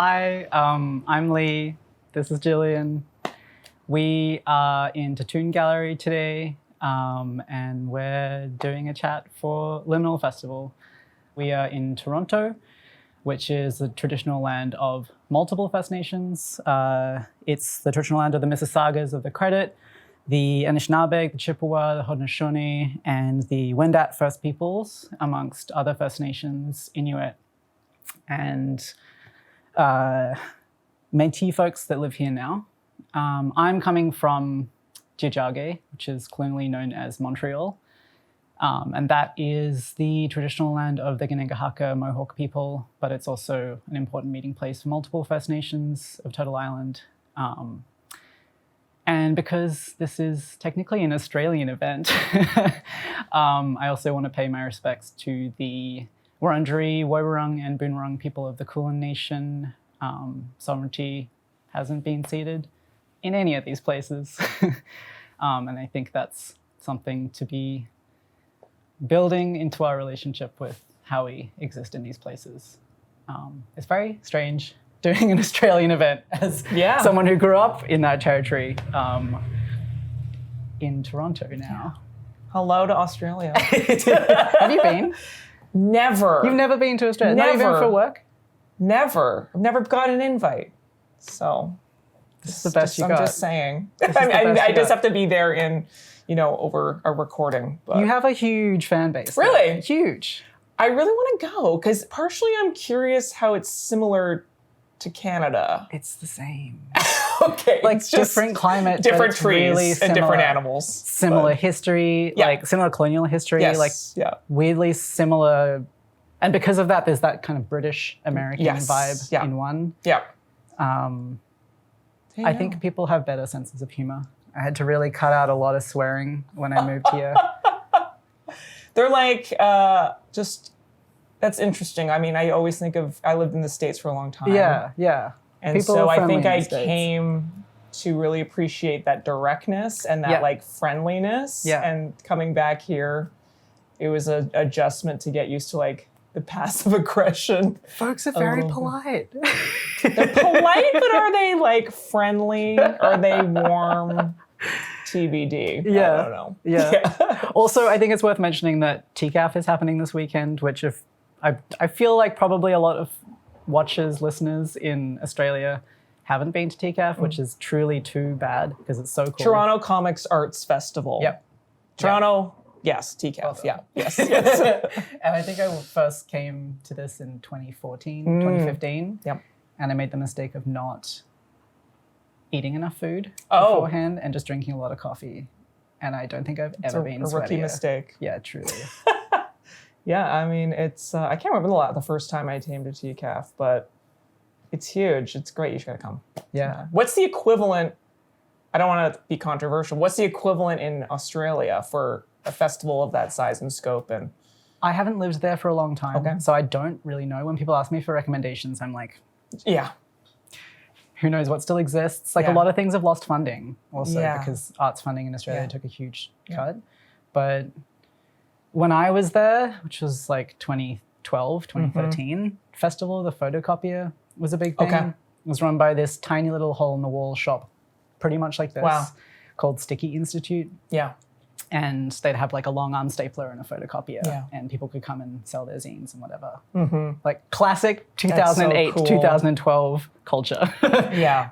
Hi, I'm Lee. This is Jillian. We are in Tattoon Gallery today, and we're doing a chat for Linework Festival. We are in Toronto, which is the traditional land of multiple First Nations. It's the traditional land of the Mississaugas of the Credit, the Anishinaabe, the Chippewa, the Haudenosaunee, and the Wendat First Peoples, amongst other First Nations, Inuit, and Métis folks that live here now. I'm coming from Tiohtià:ke, which is colonially known as Montreal, and that is the traditional land of the Kanien'kehá:ka Mohawk people, but it's also an important meeting place for multiple First Nations of Turtle Island. And because this is technically an Australian event, I also want to pay my respects to the Wurundjeri, Woiwurrung, and Boonwurrung people of the Kulin Nation. Sovereignty hasn't been ceded in any of these places. And I think that's something to be building into our relationship with how we exist in these places. It's very strange doing an Australian event as someone who grew up in that territory in Toronto now. Hello to Australia. Have you been? Never. You've never been to Australia? Never. Not even for work? Never. I've never got an invite. So this is the best you got. I'm just saying. I just have to be there in, over a recording. But. You have a huge fan base. Really? Though. Huge. I really want to go because partially I'm curious how it's similar to Canada. It's the same. Okay. Like different climate, different trees, really and different animals. Similar history, like similar colonial history, weirdly similar. And because of that, there's that kind of British American vibe in one. Yeah. I think people have better senses of humor. I had to really cut out a lot of swearing when I moved here. They're like, that's interesting. I mean, I always think I lived in the States for a long time. Yeah. And people so I think I came to really appreciate that directness and that friendliness. Yeah. And coming back here, it was an adjustment to get used to the passive aggression. Folks are very polite. They're polite, but are they friendly? Are they warm? TBD. Yeah. I don't know. Yeah. Also, I think it's worth mentioning that TCAF is happening this weekend, which I feel like probably a lot of watchers, listeners in Australia haven't been to TCAF, which is truly too bad because it's so cool. Toronto Comics Arts Festival. Yep. Toronto, yes, TCAF. Also. Yeah, yes. And I think I first came to this in 2014, 2015. Yep. And I made the mistake of not eating enough food beforehand and just drinking a lot of coffee. And I don't think I've ever been sweatier. A rookie mistake. Yeah, truly. Yeah, I mean, it's, I can't remember the first time I came to TCAF, but it's huge. It's great. You should gotta come. Yeah. What's the equivalent, I don't want to be controversial, what's the equivalent in Australia for a festival of that size and scope? And I haven't lived there for a long time, so I don't really know. When people ask me for recommendations, I'm like, who knows what still exists? A lot of things have lost funding also because arts funding in Australia took a huge cut. But when I was there, which was 2012, 2013, Festival of the Photocopier was a big thing. It was run by this tiny little hole-in-the-wall shop, pretty much like this, called Sticky Institute. Yeah. And they'd have a long arm stapler and a photocopier, and people could come and sell their zines and whatever. Mm-hmm. Classic 2008, 2012 culture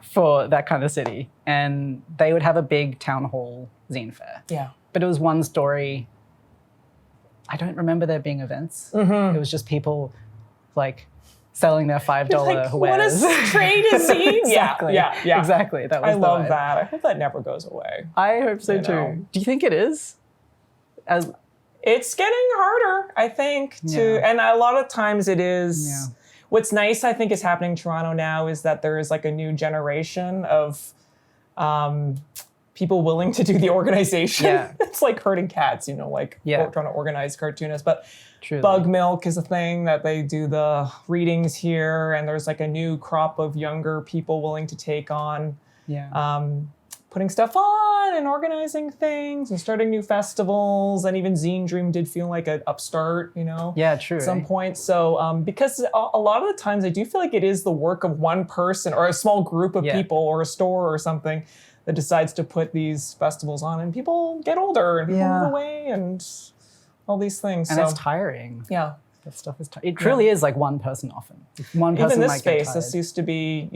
for that kind of city. And they would have a big town hall zine fair. Yeah. But it was one story. I don't remember there being events. Mm-hmm. It was just people selling their $5 wares. Want to trade a zine? Exactly. Yeah. Exactly. That was I love that. I hope that never goes away. I hope so too. Do you think it is? It's getting harder, I think, and a lot of times it is. Yeah. What's nice, I think, is happening in Toronto now is that there is a new generation of people willing to do the organization. Yeah. It's like herding cats, trying to organize cartoonists. But truly. Bug Milk is a thing that they do the readings here, and there's a new crop of younger people willing to take on putting stuff on and organizing things and starting new festivals. And even Zine Dream did feel like an upstart, Yeah, true. At some point. So because a lot of the times I do feel like it is the work of one person or a small group of people or a store or something that decides to put these festivals on, and people get older and people move away and all these things. And it's tiring. Yeah. That stuff is it truly is like one person often. One person even this might space, get tired. this used to be,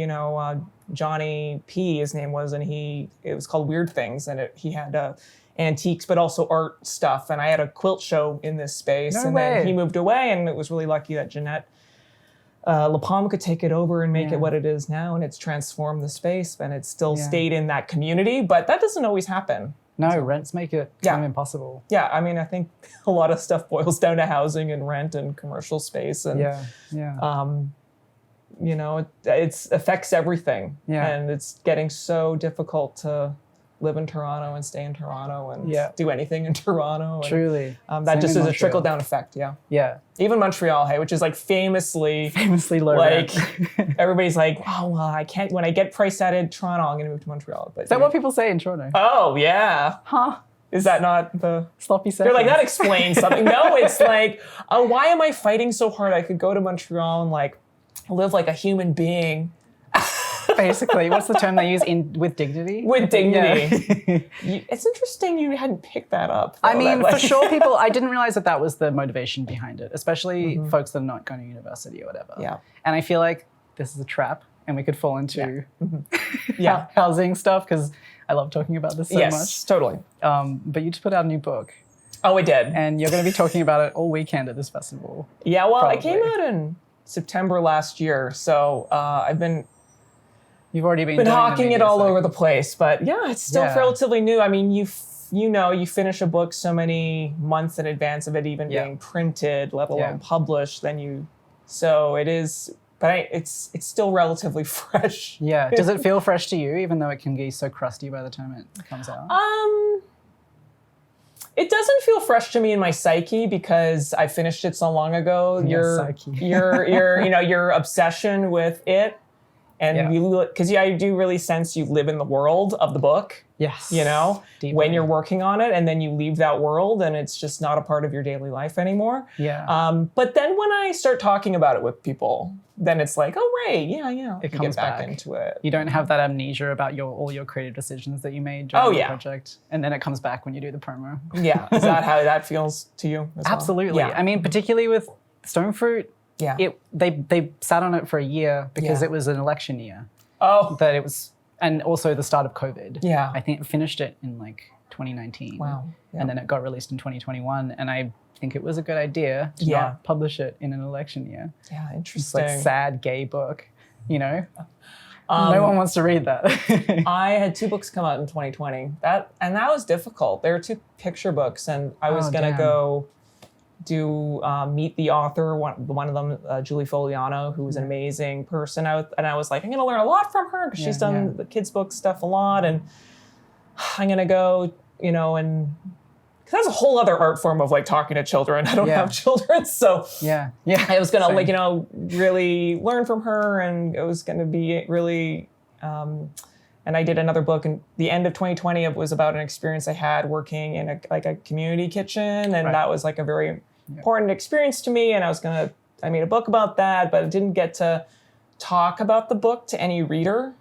Johnny P, his name was, and it was called Weird Things, and he had antiques, but also art stuff. And I had a quilt show in this space, then he moved away, and it was really lucky that Jeanette LaPalme could take it over and make it what it is now, and it's transformed the space, and it's still stayed in that community, but that doesn't always happen. No, rents make it kind of impossible. Yeah, I mean, I think a lot of stuff boils down to housing and rent and commercial space, and it affects everything. Yeah. And it's getting so difficult to live in Toronto and stay in Toronto and do anything in Toronto. Truly. That just is a trickle-down effect, Yeah. Even Montreal, hey, which is like famously low rent. Everybody's like, oh, well, I can't, when I get price added Toronto, I'm going to move to Montreal. But, is that what people say in Toronto? Oh, yeah. Huh? Is that not the sloppy seconds? They're like, that explains something. No, it's like, why am I fighting so hard? I could go to Montreal and like live like a human being. Basically, what's the term they use? With dignity? With dignity. Yeah. It's interesting you hadn't picked that up. I mean, for sure, I didn't realize that was the motivation behind it, especially folks that are not going to university or whatever. Yeah. And I feel like this is a trap, and we could fall into housing stuff, because I love talking about this so much. Yes, totally. But you just put out a new book. Oh, I did. And you're going to be talking about it all weekend at this festival. Yeah, well, it came out in September last year, so You've already been hawking it all over the place, but it's still relatively new. I mean, you finish a book so many months in advance of it even being printed, let alone published. So it is, but it's still relatively fresh. Yeah. Does it feel fresh to you, even though it can be so crusty by the time it comes out? It doesn't feel fresh to me in my psyche because I finished it so long ago. Your obsession with it. And because I do really sense you live in the world of the book. Yes. Deeply. When you're working on it, and then you leave that world and it's just not a part of your daily life anymore. Yeah. But then when I start talking about it with people, then it's like, oh, right, it comes get back into it. You don't have that amnesia about all your creative decisions that you made during the project. And then it comes back when you do the promo. Yeah. Is that how that feels to you as Absolutely. well? Yeah. I mean, particularly with Stone Fruit, they sat on it for a year because it was an election year. Oh. And also the start of COVID. Yeah. I think it finished it in like 2019. Wow. Yeah. And then it got released in 2021. And I think it was a good idea to not publish it in an election year. Yeah, interesting. It's like sad gay book, No one wants to read that. I had 2 books come out in 2020. That was difficult. There were 2 picture books, and I was going to go do meet the author, one of them, Julie Foliano, who was an amazing person. And I was like, I'm going to learn a lot from her because she's done the kids' book stuff a lot. And I'm going to go, and that's a whole other art form of like talking to children. I don't have children. So I was going to really learn from her, and it was going to be really, and I did another book in the end of 2020. It was about an experience I had working in a community kitchen. And that was like a very important experience to me. And I made a book about that, but I didn't get to talk about the book to any reader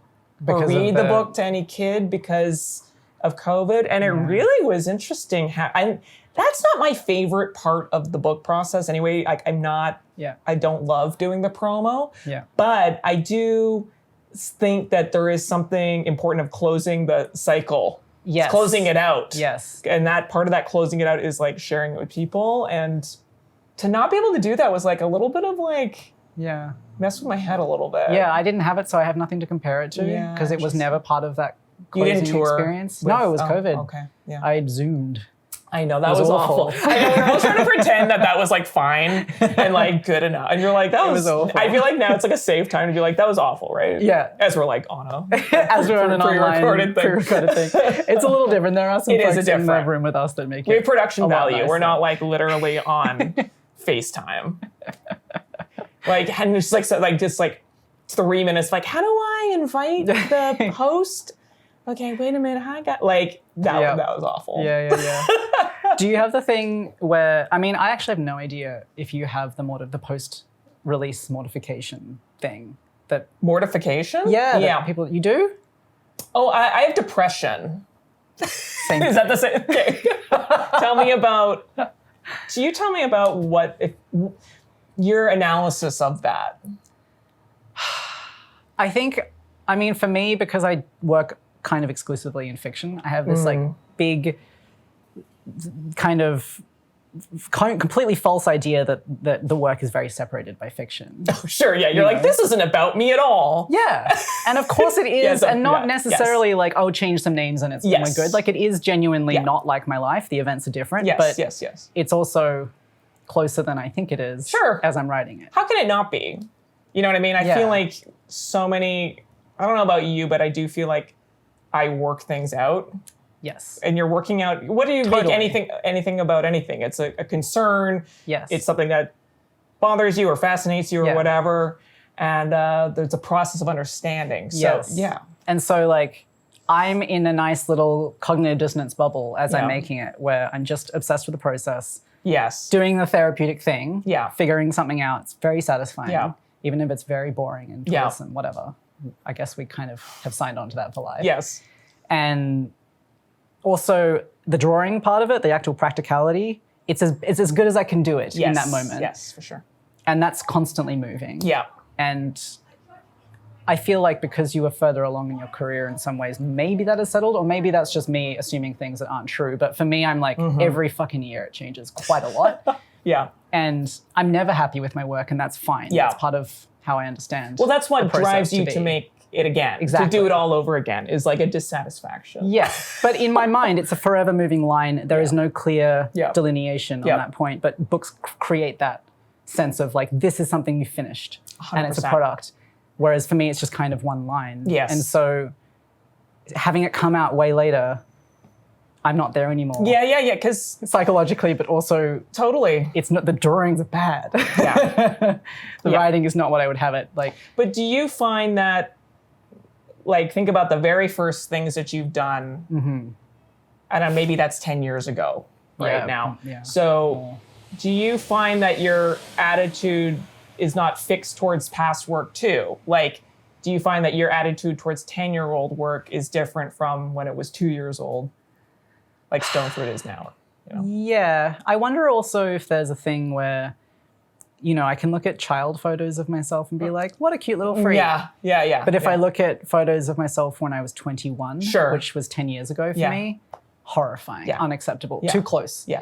or read the book to any kid because of COVID. And it really was interesting that's not my favorite part of the book process anyway. I don't love doing the promo, but I do think that there is something important of closing the cycle. Yes. Closing it out. Yes. And that part of that closing it out is like sharing it with people. And to not be able to do that was like a little bit of like, mess with my head a little bit. Yeah, I didn't have it, so I have nothing to compare it to because it was never part of that closing you didn't tour experience. No, it was COVID. Okay. Yeah. I Zoomed. I know, that was awful. I know, we're all trying to pretend that was like fine and like good enough. And you're like, that was awful. I feel like now it's like a safe time to be like, that was awful, right? Yeah. As we're like on as we're on an online pre-recorded thing. It's a little different. There are some folks in the room with us that make it. We have production value. Nicer. We're not like literally on FaceTime. And it's like 3 minutes, like, how do I invite the host? okay, wait a minute, hi, guys. Like, that was awful. Yeah. Do you have the thing where, I mean, I actually have no idea if you have the post-release mortification thing. Mortification? Yeah. People, you do? Oh, I have depression. Same Is that the same? Okay. Tell me about your analysis of that. I think, I mean, for me, because I work kind of exclusively in fiction, I have this like big kind of completely false idea that the work is very separated by fiction. Oh, sure, yeah. You're like, this isn't about me at all. Yeah. And of course it is, and not necessarily like, oh, change some names and it's more good. Like, it is genuinely not like my life. The events are different. But it's also closer than I think it is as I'm writing it. How can it not be? You know what I mean? I feel like so many, I don't know about you, but I do feel like I work things out. Yes. And you're working out, what do you make anything about anything? It's a concern. Yes. It's something that bothers you or fascinates you or whatever. And there's a process of understanding. So, And so, like, I'm in a nice little cognitive dissonance bubble as I'm making it, where I'm just obsessed with the process. Yes. Doing the therapeutic thing. Yeah. Figuring something out. It's very satisfying. Yeah. Even if it's very boring and toilsome, whatever. I guess we kind of have signed on to that for life. Yes. And also the drawing part of it, the actual practicality, it's as good as I can do it in that moment. Yes, for sure. And that's constantly moving. Yeah. And I feel like because you were further along in your career in some ways, maybe that has settled, or maybe that's just me assuming things that aren't true. But for me, I'm like, every fucking year it changes quite a lot. And I'm never happy with my work, and that's fine. That's part of how I understand. Well, that's what drives you to make it again. Exactly. To do it all over again is like a dissatisfaction. Yeah. But in my mind, it's a forever moving line. There is no clear delineation on that point. But books create that sense of like, this is something you finished 100%. And it's a product. Whereas for me, it's just kind of one line. Yes. And so having it come out way later, I'm not there anymore. Yeah, because psychologically, but also totally, it's not, the drawings are bad. The writing is not what I would have it like. But do you find that, like, think about the very first things that you've done, and maybe that's 10 years ago now. Yeah. So do you find that your attitude is not fixed towards past work too? Like, do you find that your attitude towards 10-year-old work is different from when it was 2 years old? Like Stoneford is now. You know? Yeah. I wonder also if there's a thing where, you know, I can look at child photos of myself and be like, what a cute little freak. Yeah. But if I look at photos of myself when I was 21, which was 10 years ago for me, horrifying, unacceptable, too close. Yeah.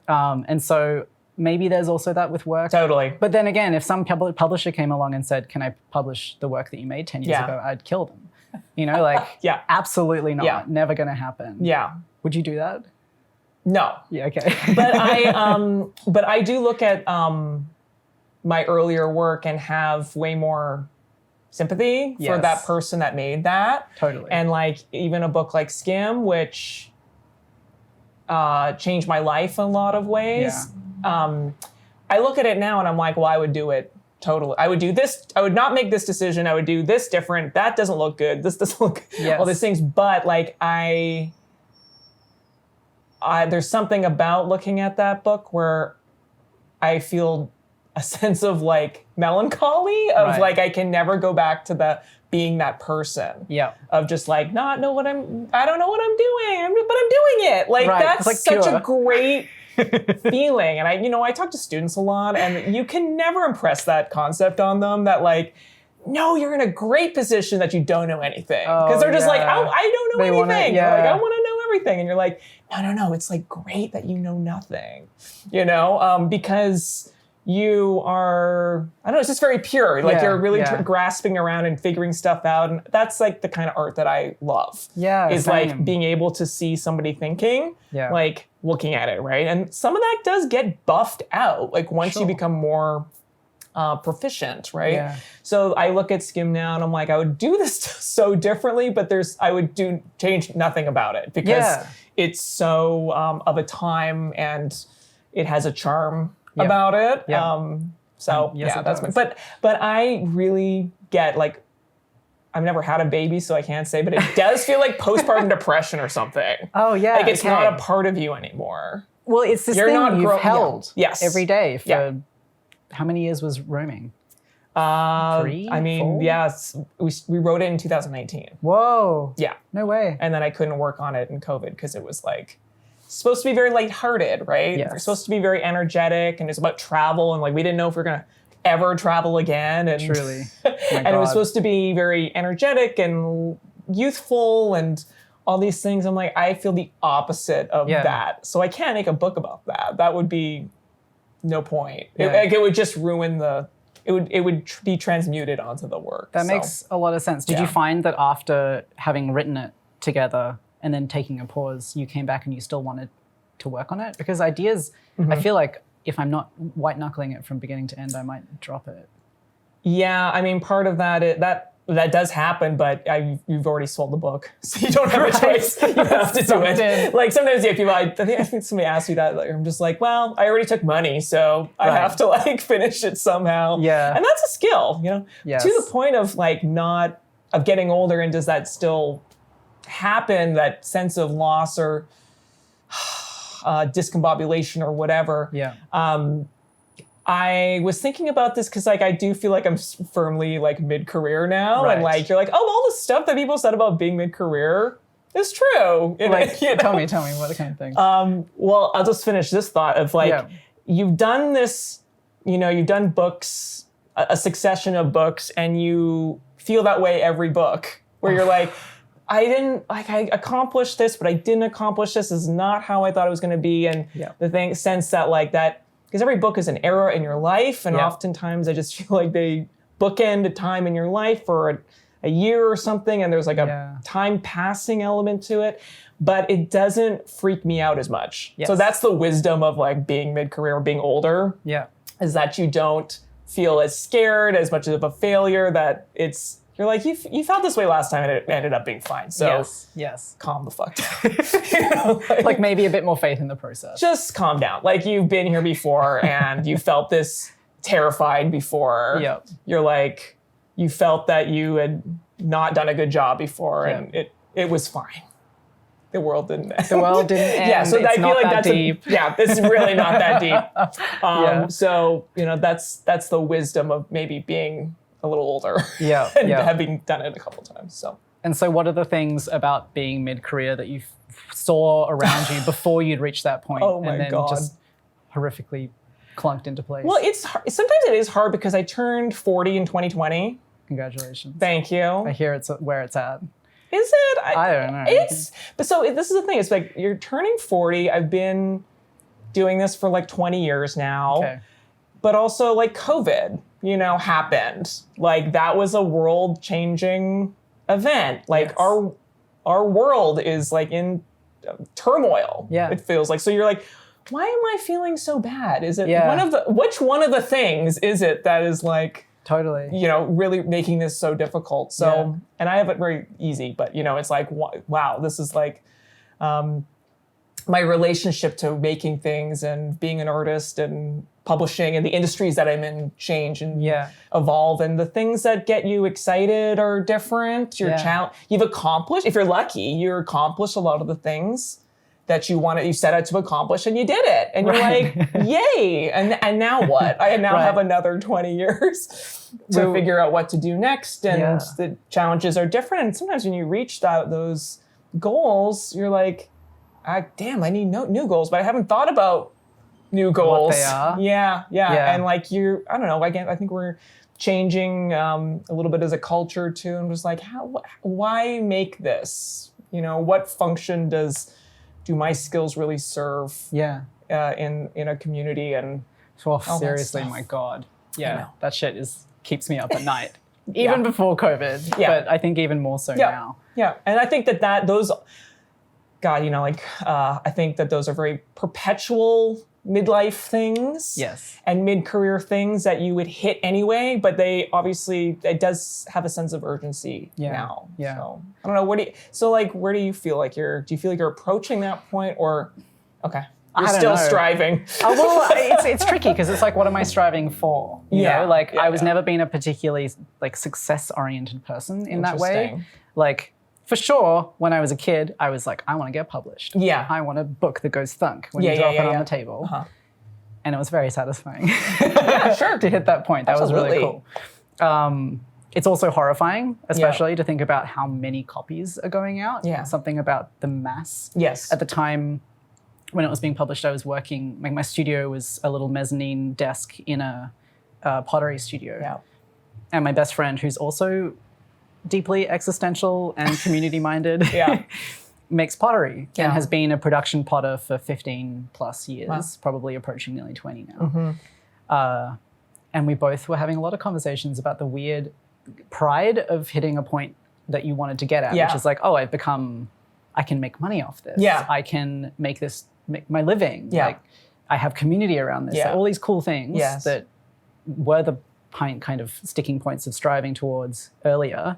And so maybe there's also that with work. Totally. But then again, if some publisher came along and said, can I publish the work that you made 10 years ago, I'd kill them. You know, like, absolutely not. Yeah. Never going to happen. Yeah. Would you do that? No. Yeah, okay. But I do look at my earlier work and have way more sympathy for that person that made that. Totally. And like even a book like Skim, which changed my life in a lot of ways. Yeah. I look at it now and I'm like, well, I would do it totally. I would do this. I would not make this decision. I would do this different. That doesn't look good. This doesn't look all these things. But like there's something about looking at that book where I feel a sense of like melancholy of like I can never go back to being that person. Yeah. Of just like I don't know what I'm doing, but I'm doing it. Like that's like such a great feeling. And I talk to students a lot, and you can never impress that concept on them that like, no, you're in a great position that you don't know anything. Because they're just like, I don't know anything. Like, I want to know everything. And you're like, no, it's like great that you know nothing, because you are, I don't know, it's just very pure. Like you're really grasping around and figuring stuff out. And that's like the kind of art that I love. Yeah. Is like being able to see somebody thinking, like looking at it, right? And some of that does get buffed out. Like once you become more proficient, right? Yeah. So I look at Skim now and I'm like, I would do this so differently, but I would change nothing about it because it's so of a time and it has a charm about it. That's my, but I really get like, I've never had a baby, so I can't say, but it does feel like postpartum depression or something. Oh, yeah. Like it's not a part of you anymore. Well, it's this thing you've held yes. every day for how many years was roaming? 3, I mean, 4? We wrote it in 2019. Whoa. Yeah. No way. And then I couldn't work on it in COVID because it was like supposed to be very lighthearted, right? Yes. It's supposed to be very energetic and it's about travel and like we didn't know if we were gonna ever travel again. And truly. And it was supposed to be very energetic and youthful and all these things. I'm like, I feel the opposite of that. So I can't make a book about that. That would be no point. It would just ruin it would be transmuted onto the work. That makes a lot of sense. Did you find that after having written it together and then taking a pause, you came back and you still wanted to work on it? Because ideas, I feel like if I'm not white knuckling it from beginning to end, I might drop it. Yeah, I mean, part of that that does happen, but you've already sold the book, so you don't have a choice. You have to do it. Like sometimes people, I think somebody asked me that. Like, I'm just like, well, I already took money, so I have to like finish it somehow. Yeah, and that's a skill, Yes. To the point of like of getting older, and does that still happen? That sense of loss or discombobulation or whatever. Yeah. I was thinking about this because like I do feel like I'm firmly like mid-career now, and like you're like, oh, all the stuff that people said about being mid-career is true. Like, tell me what kind of things. Well, I'll just finish this thought of like you've done this, you've done books, a succession of books, and you feel that way every book where you're like, I accomplished this, but I didn't accomplish this. This is not how I thought it was going to be, and the sense that like that. Because every book is an era in your life, and oftentimes I just feel like they bookend a time in your life for a year or something, and there's like a time passing element to it, but it doesn't freak me out as much. Yes. So that's the wisdom of like being mid-career or being older. Yeah, is that you don't feel as scared, as much of a failure, that you're like, you felt this way last time and it ended up being fine. So yes. Calm the fuck down. Like maybe a bit more faith in the process. Just calm down. Like you've been here before and you felt this terrified before. Yep. You're like, you felt that you had not done a good job before and it was fine. The world didn't end. The world didn't end. Yeah, so it's I feel not like that that's deep. This is really not that deep. So, that's the wisdom of maybe being a little older and having done it a couple times. And so what are the things about being mid-career that you saw around you before you'd reached that point and then just horrifically clunked into place? Well, it's hard. Sometimes it is hard because I turned 40 in 2020. Congratulations. Thank you. I hear it's where it's at. Is it? I don't know. But so this is the thing. It's like you're turning 40. I've been doing this for like 20 years now. Okay. But also like COVID, happened. Like that was a world-changing event. Like our world is like in turmoil. Yeah. It feels like. So you're like, why am I feeling so bad? Is it which one of the things is it that is like totally, really making this so difficult? So, and I have it very easy, but it's like, wow, this is like, my relationship to making things and being an artist and publishing and the industries that I'm in change and evolve, and the things that get you excited are different. You've accomplished, if you're lucky, you accomplished a lot of the things that you set out to accomplish, and you did it. And you're like, yay. And now what? I now have another 20 years to figure out what to do next. And the challenges are different. And sometimes when you reach those goals, you're like, damn, I need new goals, but I haven't thought about new goals. What they are. Yeah. And like I don't know, again, I think we're changing a little bit as a culture too. And just like, why make this? What function do my skills really serve in a community? And seriously, my God. Yeah, that shit keeps me up at night. Even before COVID, but I think even more so now. Yeah, and I think that those, God, I think that those are very perpetual midlife things. Yes. And mid-career things that you would hit anyway, but it does have a sense of urgency now. Yeah. So I don't know, where do you feel like you're approaching that point, or, okay. You're still striving. Well, it's tricky because it's like, what am I striving for? You know, like I was never been a particularly like success-oriented person in that way. Like for sure, when I was a kid, I was like, I want to get published. Yeah. I want a book that goes thunk when you drop it on the table. And it was very satisfying to hit that point. That was really cool. It's also horrifying, especially to think about how many copies are going out. Something about the mass. Yes. At the time when it was being published, I was working, like my studio was a little mezzanine desk in a pottery studio. And my best friend, who's also deeply existential and community-minded, makes pottery and has been a production potter for 15 plus years, probably approaching nearly 20 now. And we both were having a lot of conversations about the weird pride of hitting a point that you wanted to get at, which is like, oh, I can make money off this. I can make my living. Like, I have community around this. Like, all these cool things that were the kind of sticking points of striving towards earlier.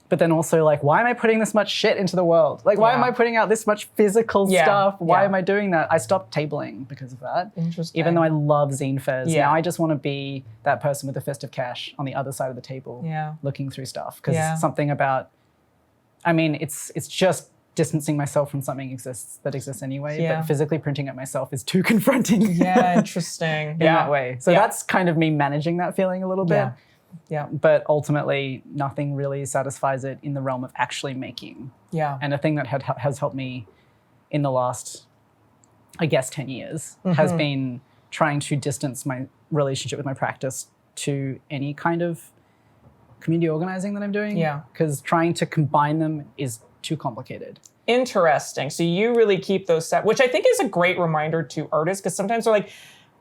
But then also like, why am I putting this much shit into the world? Like, why am I putting out this much physical stuff? Why am I doing that? I stopped tabling because of that. Interesting. Even though I love zine fairs. Now I just want to be that person with a fist of cash on the other side of the table looking through stuff. Because something about, I mean, it's just distancing myself from something that exists anyway. But physically printing it myself is too confronting. Interesting. In that way. So that's kind of me managing that feeling a little bit. But ultimately, nothing really satisfies it in the realm of actually making. And a thing that has helped me in the last, I guess, 10 years has been trying to distance my relationship with my practice to any kind of community organizing that I'm doing. Because trying to combine them is too complicated. Interesting. So you really keep those set, which I think is a great reminder to artists, because sometimes they're like,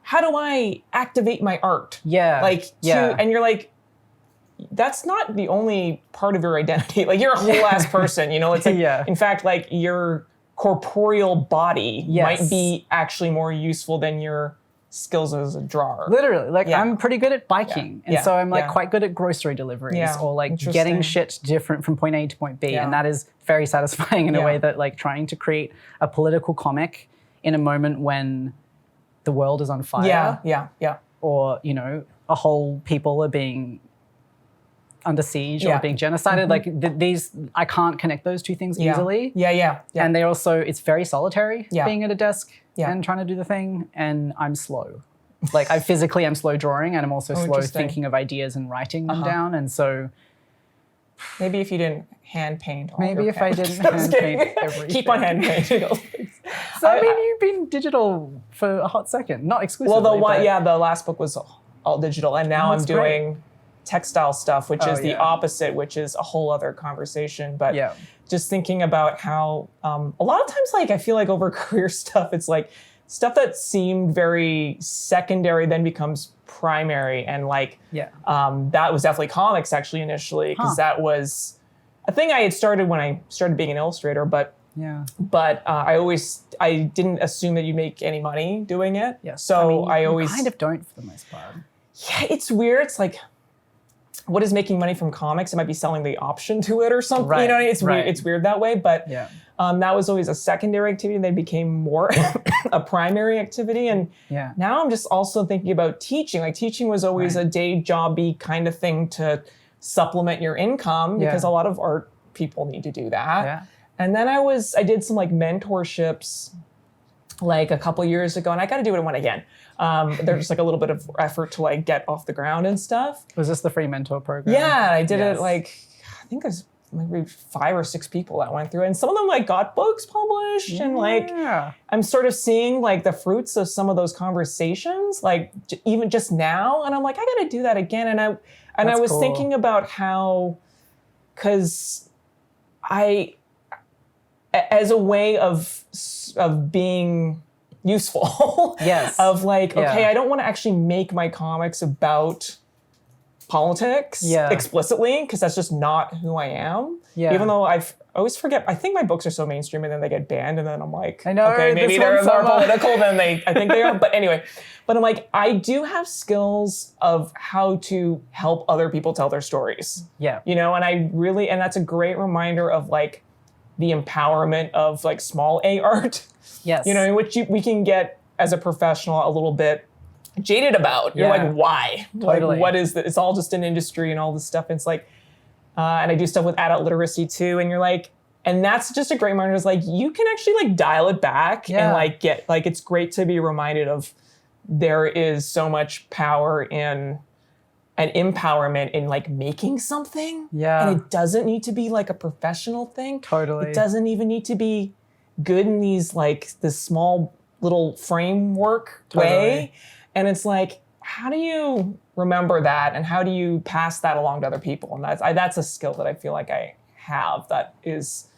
how do I activate my art? And you're like, that's not the only part of your identity. Like, you're a whole ass person, you know? It's like, in fact, like your corporeal body might be actually more useful than your skills as a drawer. Literally, like I'm pretty good at biking. And so I'm like quite good at grocery deliveries or like getting shit different from point A to point B. And that is very satisfying in a way that like trying to create a political comic in a moment when the world is on fire. Or, you know, a whole people are being under siege or being genocided. Like these, I can't connect those two things easily. And they also, it's very solitary being at a desk and trying to do the thing. And I'm slow. Like I physically am slow drawing, and I'm also slow thinking of ideas and writing them down. And so maybe if you didn't hand paint all maybe your if I didn't hand paint everything. Keep on hand painting. So I mean, you've been digital for a hot second, not exclusively. Well, the last book was all digital, and now I'm doing textile stuff, which is the opposite, which is a whole other conversation. But just thinking about how a lot of times, like I feel like over career stuff, it's like stuff that seemed very secondary then becomes primary. And like that was definitely comics actually initially, because that was a thing I had started when I started being an illustrator. But I didn't assume that you make any money doing it. So I always kind of don't for the most part. Yeah, it's weird. It's like, what is making money from comics? It might be selling the option to it or something. You know, it's weird. It's weird that way. But that was always a secondary activity. They became more a primary activity. And now I'm just also thinking about teaching. Like teaching was always a day jobby kind of thing to supplement your income, because a lot of art people need to do that. And then I did some like mentorships like a couple years ago, and I got to do it one again. There's just like a little bit of effort to like get off the ground and stuff. Was this the free mentor program? Yeah, I did it like, I think there's maybe 5 or 6 people that went through it. And some of them like got books published and like, I'm sort of seeing like the fruits of some of those conversations, like even just now. And I'm like, I got to do that again. And I was thinking about how, cause as a way of being useful. Of like, okay, I don't want to actually make my comics about politics explicitly, because that's just not who I am. Even though I always forget, I think my books are so mainstream and then they get banned and then I'm like, I know, okay, maybe they're more political than I think they are. But anyway, I'm like, I do have skills of how to help other people tell their stories. You know, and and that's a great reminder of like, the empowerment of like small A art. Yes. You know, in which we can get as a professional a little bit jaded about. You're like, why? Totally. Like, what is this? It's all just an industry and all this stuff. And it's like, and I do stuff with adult literacy too. And you're like, and that's just a great reminder. It's like, you can actually like dial it back and like get, like, it's great to be reminded of there is so much power in and empowerment in like making something. Yeah. And it doesn't need to be like a professional thing. Totally. It doesn't even need to be good in these like this small little framework way. And it's like, how do you remember that? And how do you pass that along to other people? And that's a skill that I feel like I have that is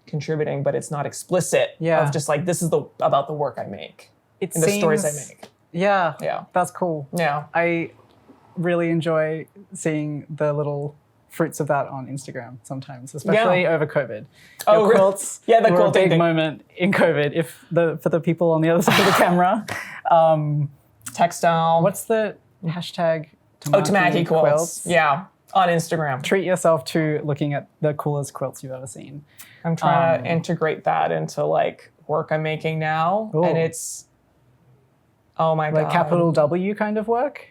contributing, but it's not explicit of just like, this is about the work I make and the stories I make. Yeah. Yeah. That's cool. Yeah. I really enjoy seeing the little fruits of that on Instagram sometimes, especially over COVID. Oh, quilts yeah, the were quilting a big thing. moment in COVID. For the people on the other side of the camera, textile. what's the hashtag? Tamaki quilts. Yeah, on Instagram. Treat yourself to looking at the coolest quilts you've ever seen. I'm trying to integrate that into like work I'm making now, and it's oh my god, like capital W kind of work.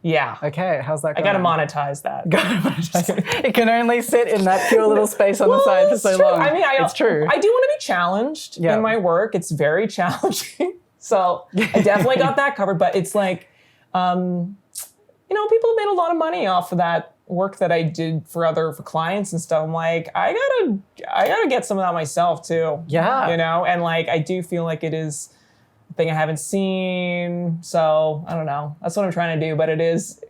Yeah. Okay, how's that going? I gotta monetize that. It can only sit in that pure little space on the side for so long. I mean, it's true. I do want to be challenged in my work. It's very challenging. So I definitely got that covered. But it's like, you know, people have made a lot of money off of that work that I did for clients and stuff. I'm like, I gotta get some of that myself too. Yeah. You know, and like I do feel like it is thing I haven't seen. So I don't know. That's what I'm trying to do, but it is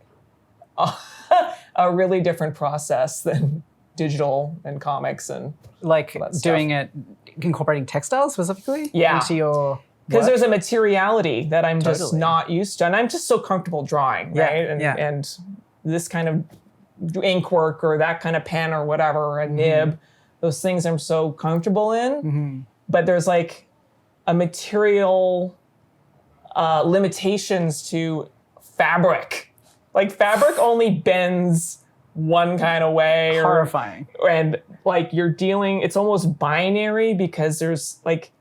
a really different process than digital and comics and like doing it, incorporating textiles specifically into your because there's a materiality that I'm just not used to, and I'm just so comfortable drawing, right? And this kind of ink work or that kind of pen or whatever, or a nib, those things I'm so comfortable in. But there's like a material limitations to fabric. Like fabric only bends one kind of way. Horrifying. And like you're dealing, it's almost binary because there's like,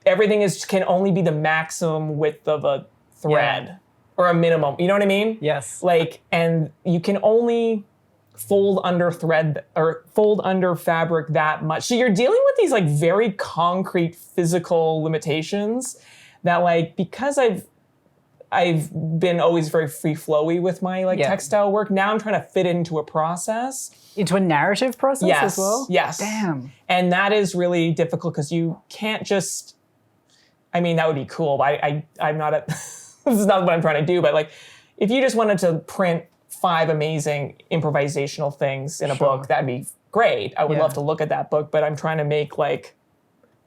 everything can only be the maximum width of a thread or a minimum. You know what I mean? Yes. Like, and you can only fold under thread or fold under fabric that much. So you're dealing with these like very concrete physical limitations that like, because I've been always very free flowy with my like textile work. Now I'm trying to fit into a process. Into a narrative process as well? Yes. Damn. And that is really difficult because you can't just, I mean, that would be cool, but I'm not this is not what I'm trying to do, but like, if you just wanted to print 5 amazing improvisational things in a book, that'd be great. I would love to look at that book, but I'm trying to make like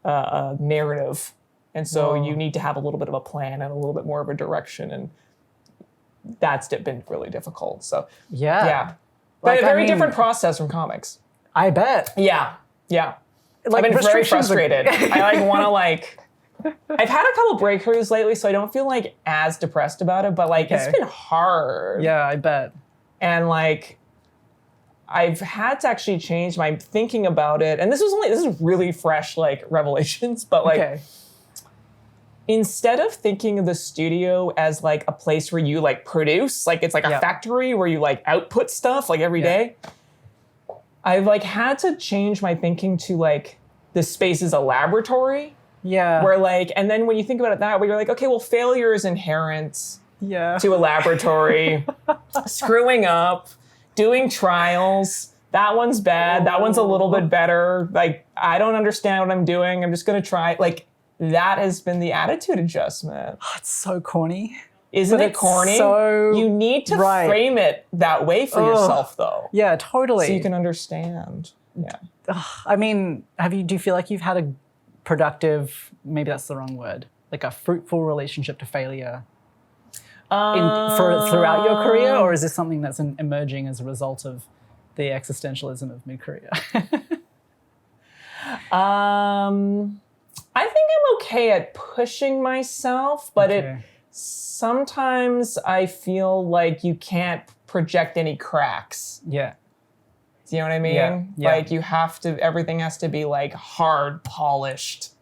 a narrative. And so you need to have a little bit of a plan and a little bit more of a direction. And that's been really difficult. So yeah. But a very different process from comics. I bet. Yeah. Like, I've been very frustrated. I like want to like, I've had a couple breakthroughs lately, so I don't feel like as depressed about it, but like it's been hard. Yeah, I bet. And like, I've had to actually change my thinking about it. And this is really fresh, like revelations, but like, instead of thinking of the studio as like a place where you like produce, like it's like a factory where you like output stuff like every day, I've like had to change my thinking to like, this space is a laboratory. Yeah. Where like, and then when you think about it that way, you're like, okay, well, failure is inherent to a laboratory. Screwing up, doing trials. That one's bad. That one's a little bit better. Like, I don't understand what I'm doing. I'm just going to try. Like, that has been the attitude adjustment. Oh, it's so corny. Isn't it corny? So you need to frame it that way for yourself, though. Yeah, totally. So you can understand. Yeah. I mean, do you feel like you've had a productive, maybe that's the wrong word, like a fruitful relationship to failure throughout your career? Or is this something that's emerging as a result of the existentialism of mid-career? I think I'm okay at pushing myself, but sometimes I feel like you can't project any cracks. Yeah. Do you know what I mean? Yeah. Like everything has to be like hard, polished.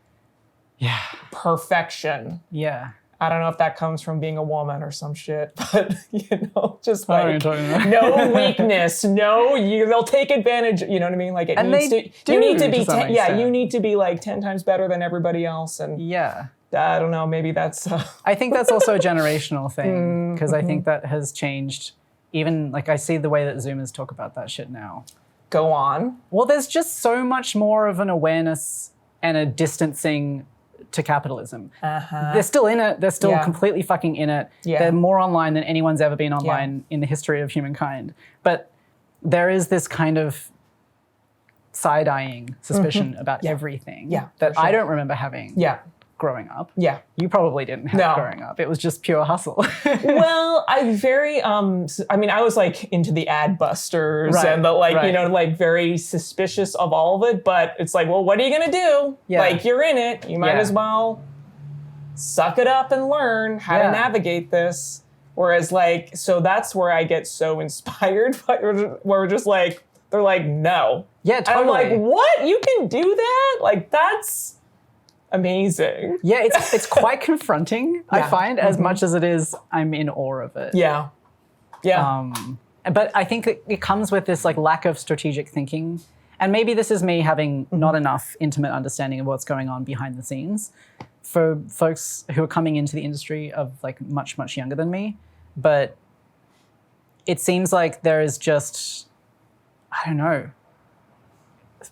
Yeah. Perfection. Yeah. I don't know if that comes from being a woman or some shit, but just like no weakness, they'll take advantage. You know what I mean? Like you need to be you need to be like 10 times better than everybody else. And I don't know, maybe that's. I think that's also a generational thing because I think that has changed. Even like I see the way that Zoomers talk about that shit now. Go on. Well, there's just so much more of an awareness and a distancing to capitalism. They're still in it. They're still completely fucking in it. Yeah. They're more online than anyone's ever been online in the history of humankind. But there is this kind of side-eyeing suspicion about everything that I don't remember having growing up. Yeah. You probably didn't have growing up. It was just pure hustle. Well, I was like into the ad busters and the like very suspicious of all of it, but it's like, well, what are you going to do? Yeah. Like you're in it. You might as well suck it up and learn how to navigate this. Whereas like, so that's where I get so inspired, where we're just like, they're like, no. Yeah, totally. And I'm like, what? You can do that? Like that's amazing. Yeah, it's quite confronting, I find, as much as it is, I'm in awe of it. Yeah. Yeah. But I think it comes with this like lack of strategic thinking. And maybe this is me having not enough intimate understanding of what's going on behind the scenes for folks who are coming into the industry of like much, much younger than me. But it seems like there is just, I don't know,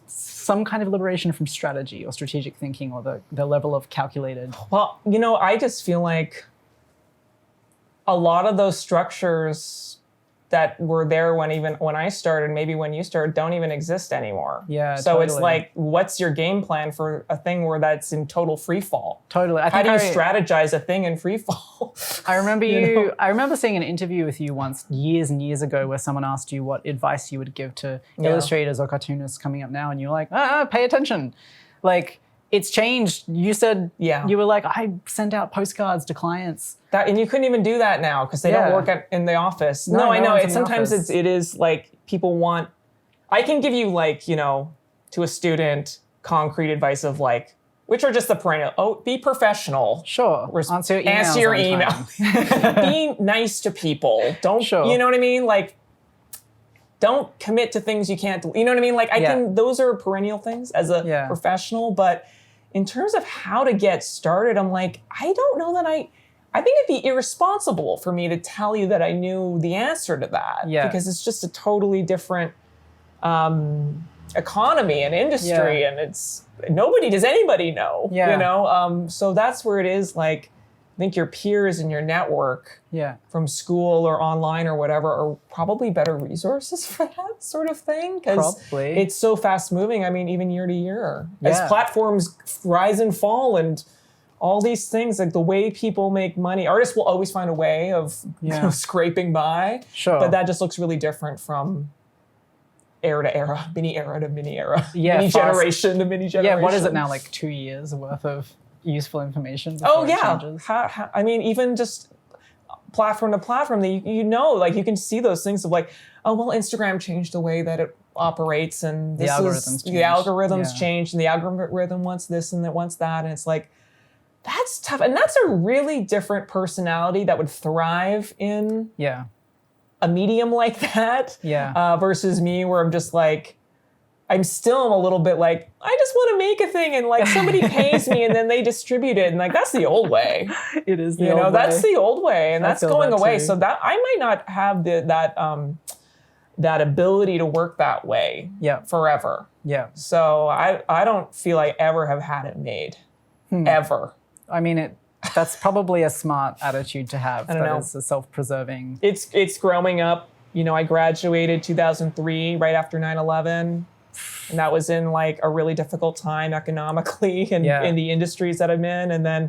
some kind of liberation from strategy or strategic thinking or the level of calculated. Well, I just feel like a lot of those structures that were there when I started, maybe when you started, don't even exist anymore. Yeah, so totally. It's like, what's your game plan for a thing where that's in total free fall? Totally. How do you strategize a thing in free fall? I remember I remember seeing an interview with you once years and years ago where someone asked you what advice you would give to illustrators or cartoonists coming up now, and you were like, pay attention. Like, it's changed. You said you were like, I send out postcards to clients. And you couldn't even do that now because they don't work in the office. No, I know. Sometimes it is like people want. I can give you like to a student concrete advice of like, which are just the perennial. Oh, be professional. Sure. Answer your email. Be nice to people. Don't. Sure. You know what I mean? Like, don't commit to things you can't do. You know what I mean? Like those are perennial things as a professional, but in terms of how to get started, I'm like, I don't know that I think it'd be irresponsible for me to tell you that I knew the answer to that because it's just a totally different economy and industry and it's does anybody know, so that's where it is like, I think your peers and your network from school or online or whatever are probably better resources for that sort of thing because it's so fast moving. I mean, even year to year as platforms rise and fall and all these things, like the way people make money, artists will always find a way of scraping by. Sure. But that just looks really different from era to era, mini era to mini era, mini generation to mini generation. Yeah, what is it now, like 2 years worth of useful information? I mean, even just platform to platform, that like you can see those things of like, oh, well, Instagram changed the way that it operates and the algorithms changed and the algorithm wants this and it wants that. And it's like, that's tough. And that's a really different personality that would thrive in a medium like that versus me where I'm just like, I'm still a little bit like, I just want to make a thing and like somebody pays me and then they distribute it. And like, that's the old way. It is the old way. That's the old way and that's going away. So that I might not have that ability to work that way forever. Yeah. So I don't feel I ever have had it made. Ever. I mean, that's probably a smart attitude to have. I don't know. It's a self-preserving. It's growing up. I graduated 2003, right after 9/11. And that was in like a really difficult time economically and in the industries that I'm in. And then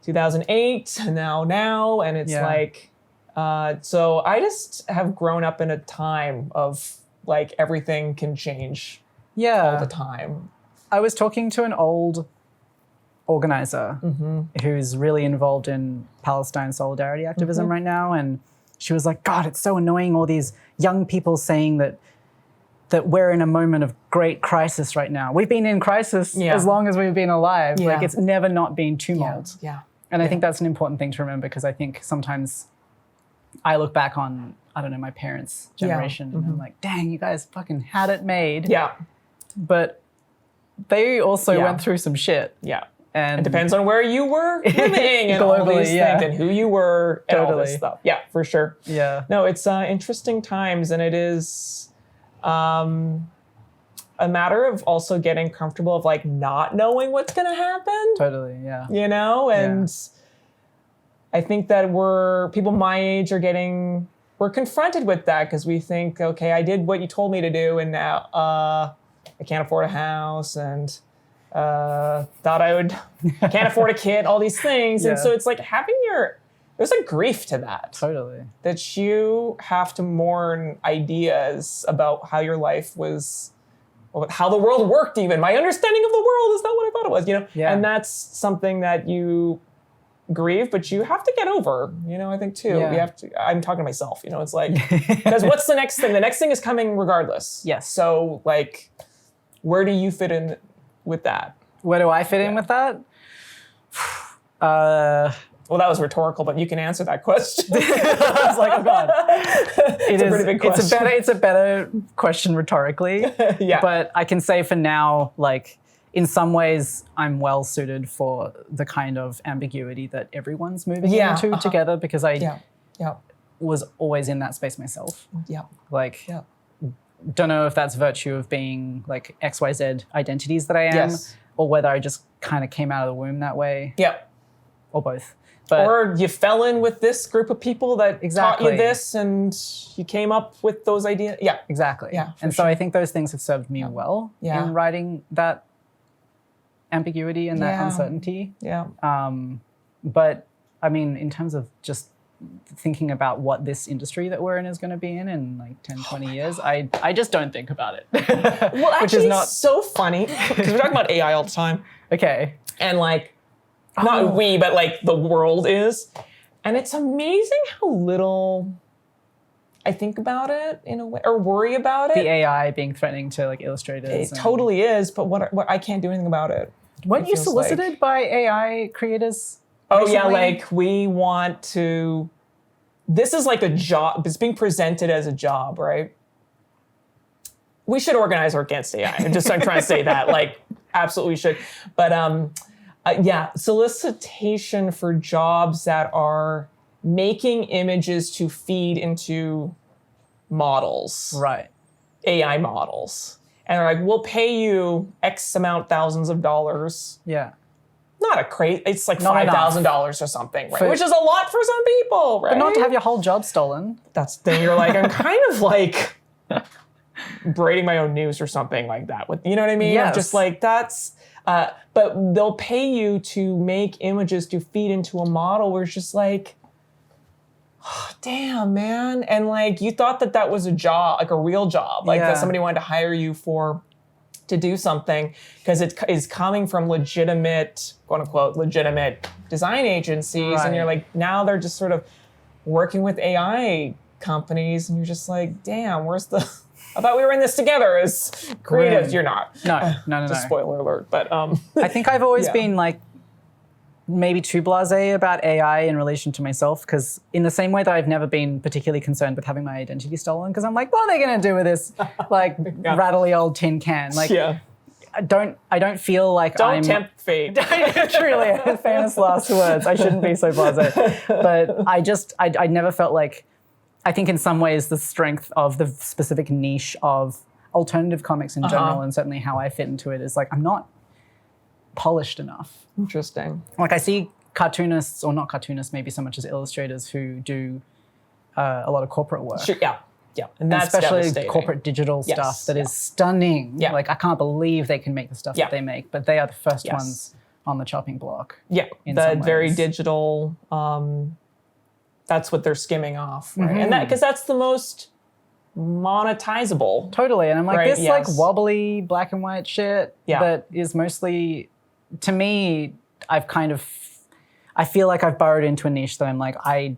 2008 and now. And it's like, so I just have grown up in a time of like everything can change all the time. I was talking to an old organizer who's really involved in Palestine solidarity activism right now. And she was like, God, it's so annoying, all these young people saying that that we're in a moment of great crisis right now. We've been in crisis as long as we've been alive. Like it's never not been tumult. And I think that's an important thing to remember, because I think sometimes I look back on, I don't know, my parents' generation and I'm like, dang, you guys fucking had it made. But they also went through some shit. And it depends on where you were living and all these things and who you were and all this stuff. Yeah, for sure. No, it's interesting times, and it is a matter of also getting comfortable of like not knowing what's going to happen. You know, and I think that people my age are we're confronted with that, because we think, okay, I did what you told me to do, and now I can't afford a house, and can't afford a kid, all these things. And so it's like there's a grief to that. That you have to mourn ideas about how your life was, how the world worked even. My understanding of the world is not what I thought it was, you know? And that's something that you grieve, but you have to get over, you know, I think too. I'm talking to myself, you know, it's like, because what's the next thing? The next thing is coming regardless. So like, where do you fit in with that? Where do I fit in with that? Well, that was rhetorical, but you can answer that question. I was like, oh God. It's a pretty big question. It's a better question rhetorically. But I can say for now, like, in some ways, I'm well suited for the kind of ambiguity that everyone's moving into together, because I was always in that space myself. Like, don't know if that's virtue of being like XYZ identities that I am, or whether I just kind of came out of the womb that way. Or both. But, or you fell in with this group of people that taught you this, and you came up with those ideas. And so I think those things have served me well in writing that ambiguity and that uncertainty. But I mean, in terms of just thinking about what this industry that we're in is going to be in like 10, 20 years, I just don't think about it. Well, actually, which is not so funny, because we're talking about AI all the time. And like, not we, but like the world is. And it's amazing how little I think about it in a way, or worry about it. The AI being threatening to like illustrators. It totally is, but what I can't do anything about it. Weren't you solicited by AI creators? Recently? Like we want to, this is like a job, it's being presented as a job, right? We should organize against AI. I'm trying to say that, like, absolutely should. But solicitation for jobs that are making images to feed into models. AI models. And they're like, we'll pay you X amount, thousands of dollars. Not a crazy, it's like $5,000 or something, right? Which is a lot for some people, right? But not to have your whole job stolen. That's the thing. You're like, I'm kind of like braiding my own noose or something like that. You know what I mean? I'm just like, that's, but they'll pay you to make images to feed into a model where it's just like, oh, damn, man. And like, you thought that was a job, like a real job, like that somebody wanted to hire you to do something, because it is coming from legitimate, quote unquote, legitimate design agencies. And you're like, now they're just sort of working with AI companies, and you're just like, damn, where's the, I thought we were in this together as creatives. You're not. No. Spoiler alert. But I think I've always been like, maybe too blasé about AI in relation to myself, because in the same way that I've never been particularly concerned with having my identity stolen, because I'm like, what are they going to do with this like rattly old tin can? Like, I don't feel like don't tempt fate. Truly, famous last words. I shouldn't be so blasé. But I never felt like, I think in some ways the strength of the specific niche of alternative comics in general, and certainly how I fit into it, is like, I'm not polished enough. Interesting. Like I see cartoonists, or not cartoonists, maybe so much as illustrators who do a lot of corporate work. And that's especially corporate digital stuff that is stunning. Like I can't believe they can make the stuff that they make, but they are the first ones on the chopping block. The very digital, that's what they're skimming off, right? And that, because that's the most monetizable. Totally. And I'm like, this like wobbly black and white shit that is mostly, to me, I feel like I've burrowed into a niche that I'm like, I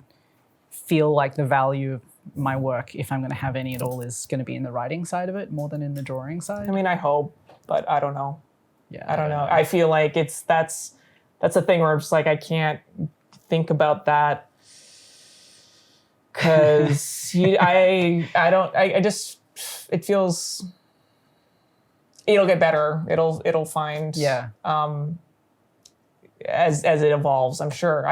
feel like the value of my work, if I'm going to have any at all, is going to be in the writing side of it more than in the drawing side. I mean, I hope, but I don't know. Yeah, I don't know. I feel like that's a thing where I'm just like, I can't think about that because I just, it feels, it'll get better. It'll find, as it evolves, I'm sure.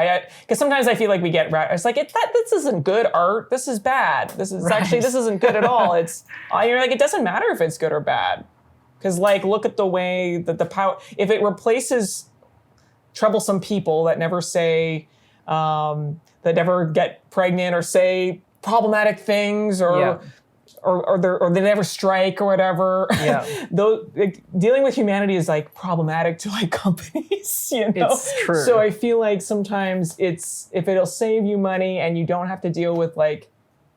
Because sometimes I feel like we get, it's like, this isn't good art. This is bad. This isn't good at all. You're like, it doesn't matter if it's good or bad. Because like, look at the way that the power, if it replaces troublesome people that never say, that never get pregnant or say problematic things or they never strike or whatever. Yeah. Dealing with humanity is like problematic to like companies, you know? It's true. So I feel like sometimes if it'll save you money and you don't have to deal with like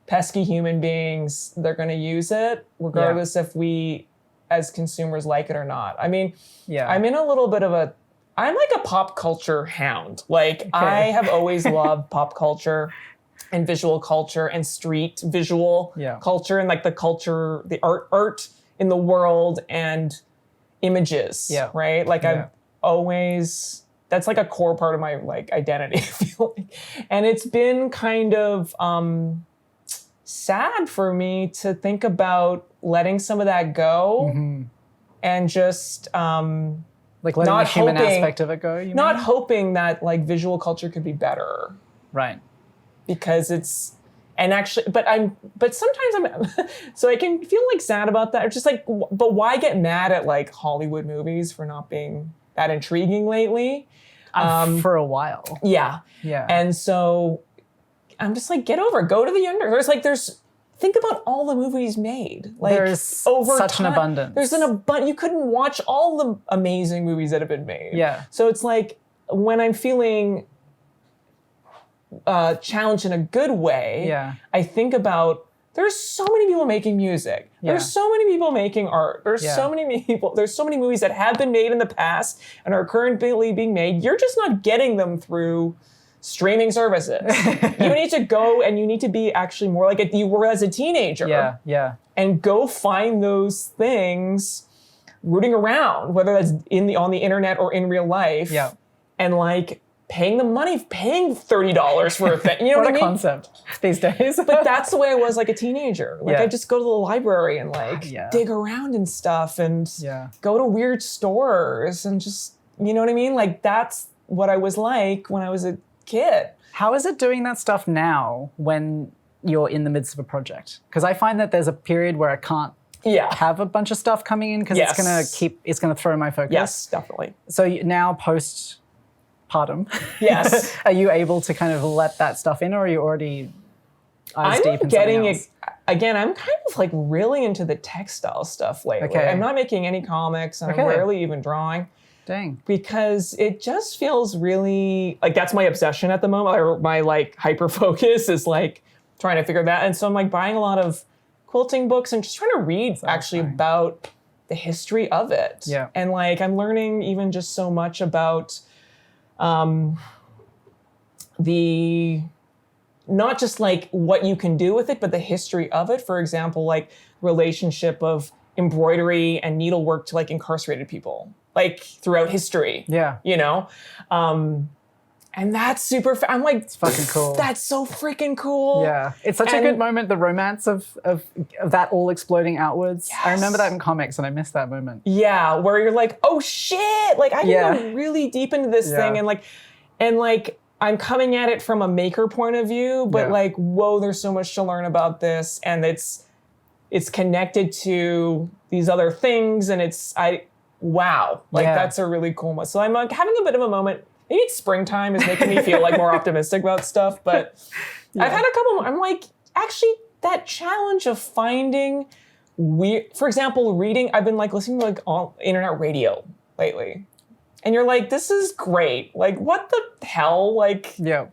pesky human beings, they're going to use it regardless if we as consumers like it or not. I mean, I'm in a little bit of I'm like a pop culture hound. Like I have always loved pop culture and visual culture and street visual culture and like the culture, the art in the world and images, right? Like I've always, that's like a core part of my like identity, I feel like. And it's been kind of sad for me to think about letting some of that go and just like letting the human aspect of it go, you not mean? hoping that like visual culture could be better. Right. Because but sometimes so I can feel like sad about that. It's just like, but why get mad at like Hollywood movies for not being that intriguing lately? For a while. Yeah. Yeah. And so I'm just like, get over it. Go to the younger. Think about all the movies made. Like there's over such an abundance. There's an abundance. You couldn't watch all the amazing movies that have been made. Yeah. So it's like when I'm feeling challenged in a good way, I think about there's so many people making music. There's so many people making art. There's so many people. There's so many movies that have been made in the past and are currently being made. You're just not getting them through streaming services. You need to go and you need to be actually more like you were as a teenager. Yeah. And go find those things rooting around, whether that's on the internet or in real life. Yeah. And like paying $30 for a thing. You know what I mean? What a concept these days. But that's the way I was like a teenager. Like I just go to the library and like dig around and stuff and go to weird stores and just, you know what I mean? Like that's what I was like when I was a kid. How is it doing that stuff now when you're in the midst of a project? Because I find that there's a period where I can't have a bunch of stuff coming in because it's gonna throw my focus. Yes, definitely. So now postpartum, yes, are you able to kind of let that stuff in, or are you already eyes deep in getting something else? Again, I'm kind of like really into the textile stuff lately. Okay. I'm not making any comics and I'm rarely even drawing. Dang. Because it just feels really, like that's my obsession at the moment, or my like hyper focus is like trying to figure that. And so I'm like buying a lot of quilting books and just trying to read about the history of it. Yeah. And like I'm learning even just so much about the, not just like what you can do with it, but the history of it. For example, like relationship of embroidery and needlework to like incarcerated people. Like throughout history, you know, and that's super. I'm like, it's fucking cool. That's so freaking cool. Yeah, it's such a good moment. The romance of that all exploding outwards. Yes. I remember that in comics, and I missed that moment. Yeah, where you're like, oh shit! Like I can go really deep into this thing, and like I'm coming at it from a maker point of view, but like, whoa, there's so much to learn about this, and it's connected to these other things, and wow, like that's a really cool one. So I'm like having a bit of a moment. Maybe it's springtime is making me feel like more optimistic about stuff, but I've had a couple. I'm like, actually, that challenge of finding for example, reading. I've been like listening to like on internet radio lately, and you're like, this is great. Like, what the hell? Like, why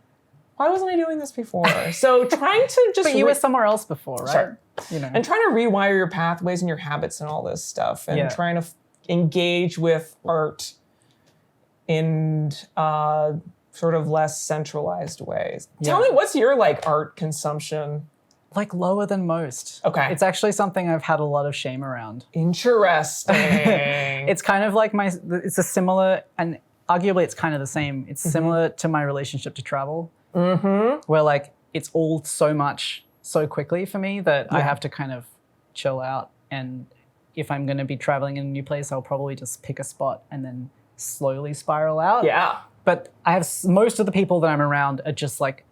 wasn't I doing this before? So trying to just. But you were somewhere else before, right? Sure. You know, and trying to rewire your pathways and your habits and all this stuff, and trying to engage with art in sort of less centralized ways. Tell me, what's your like art consumption Like lower than most. Okay. It's actually something I've had a lot of shame around. Interesting. It's kind of like it's a similar, and arguably it's kind of the same. It's similar to my relationship to travel, where like it's all so much so quickly for me that I have to kind of chill out. And if I'm going to be traveling in a new place, I'll probably just pick a spot and then slowly spiral out. Yeah. But I have most of the people that I'm around are just like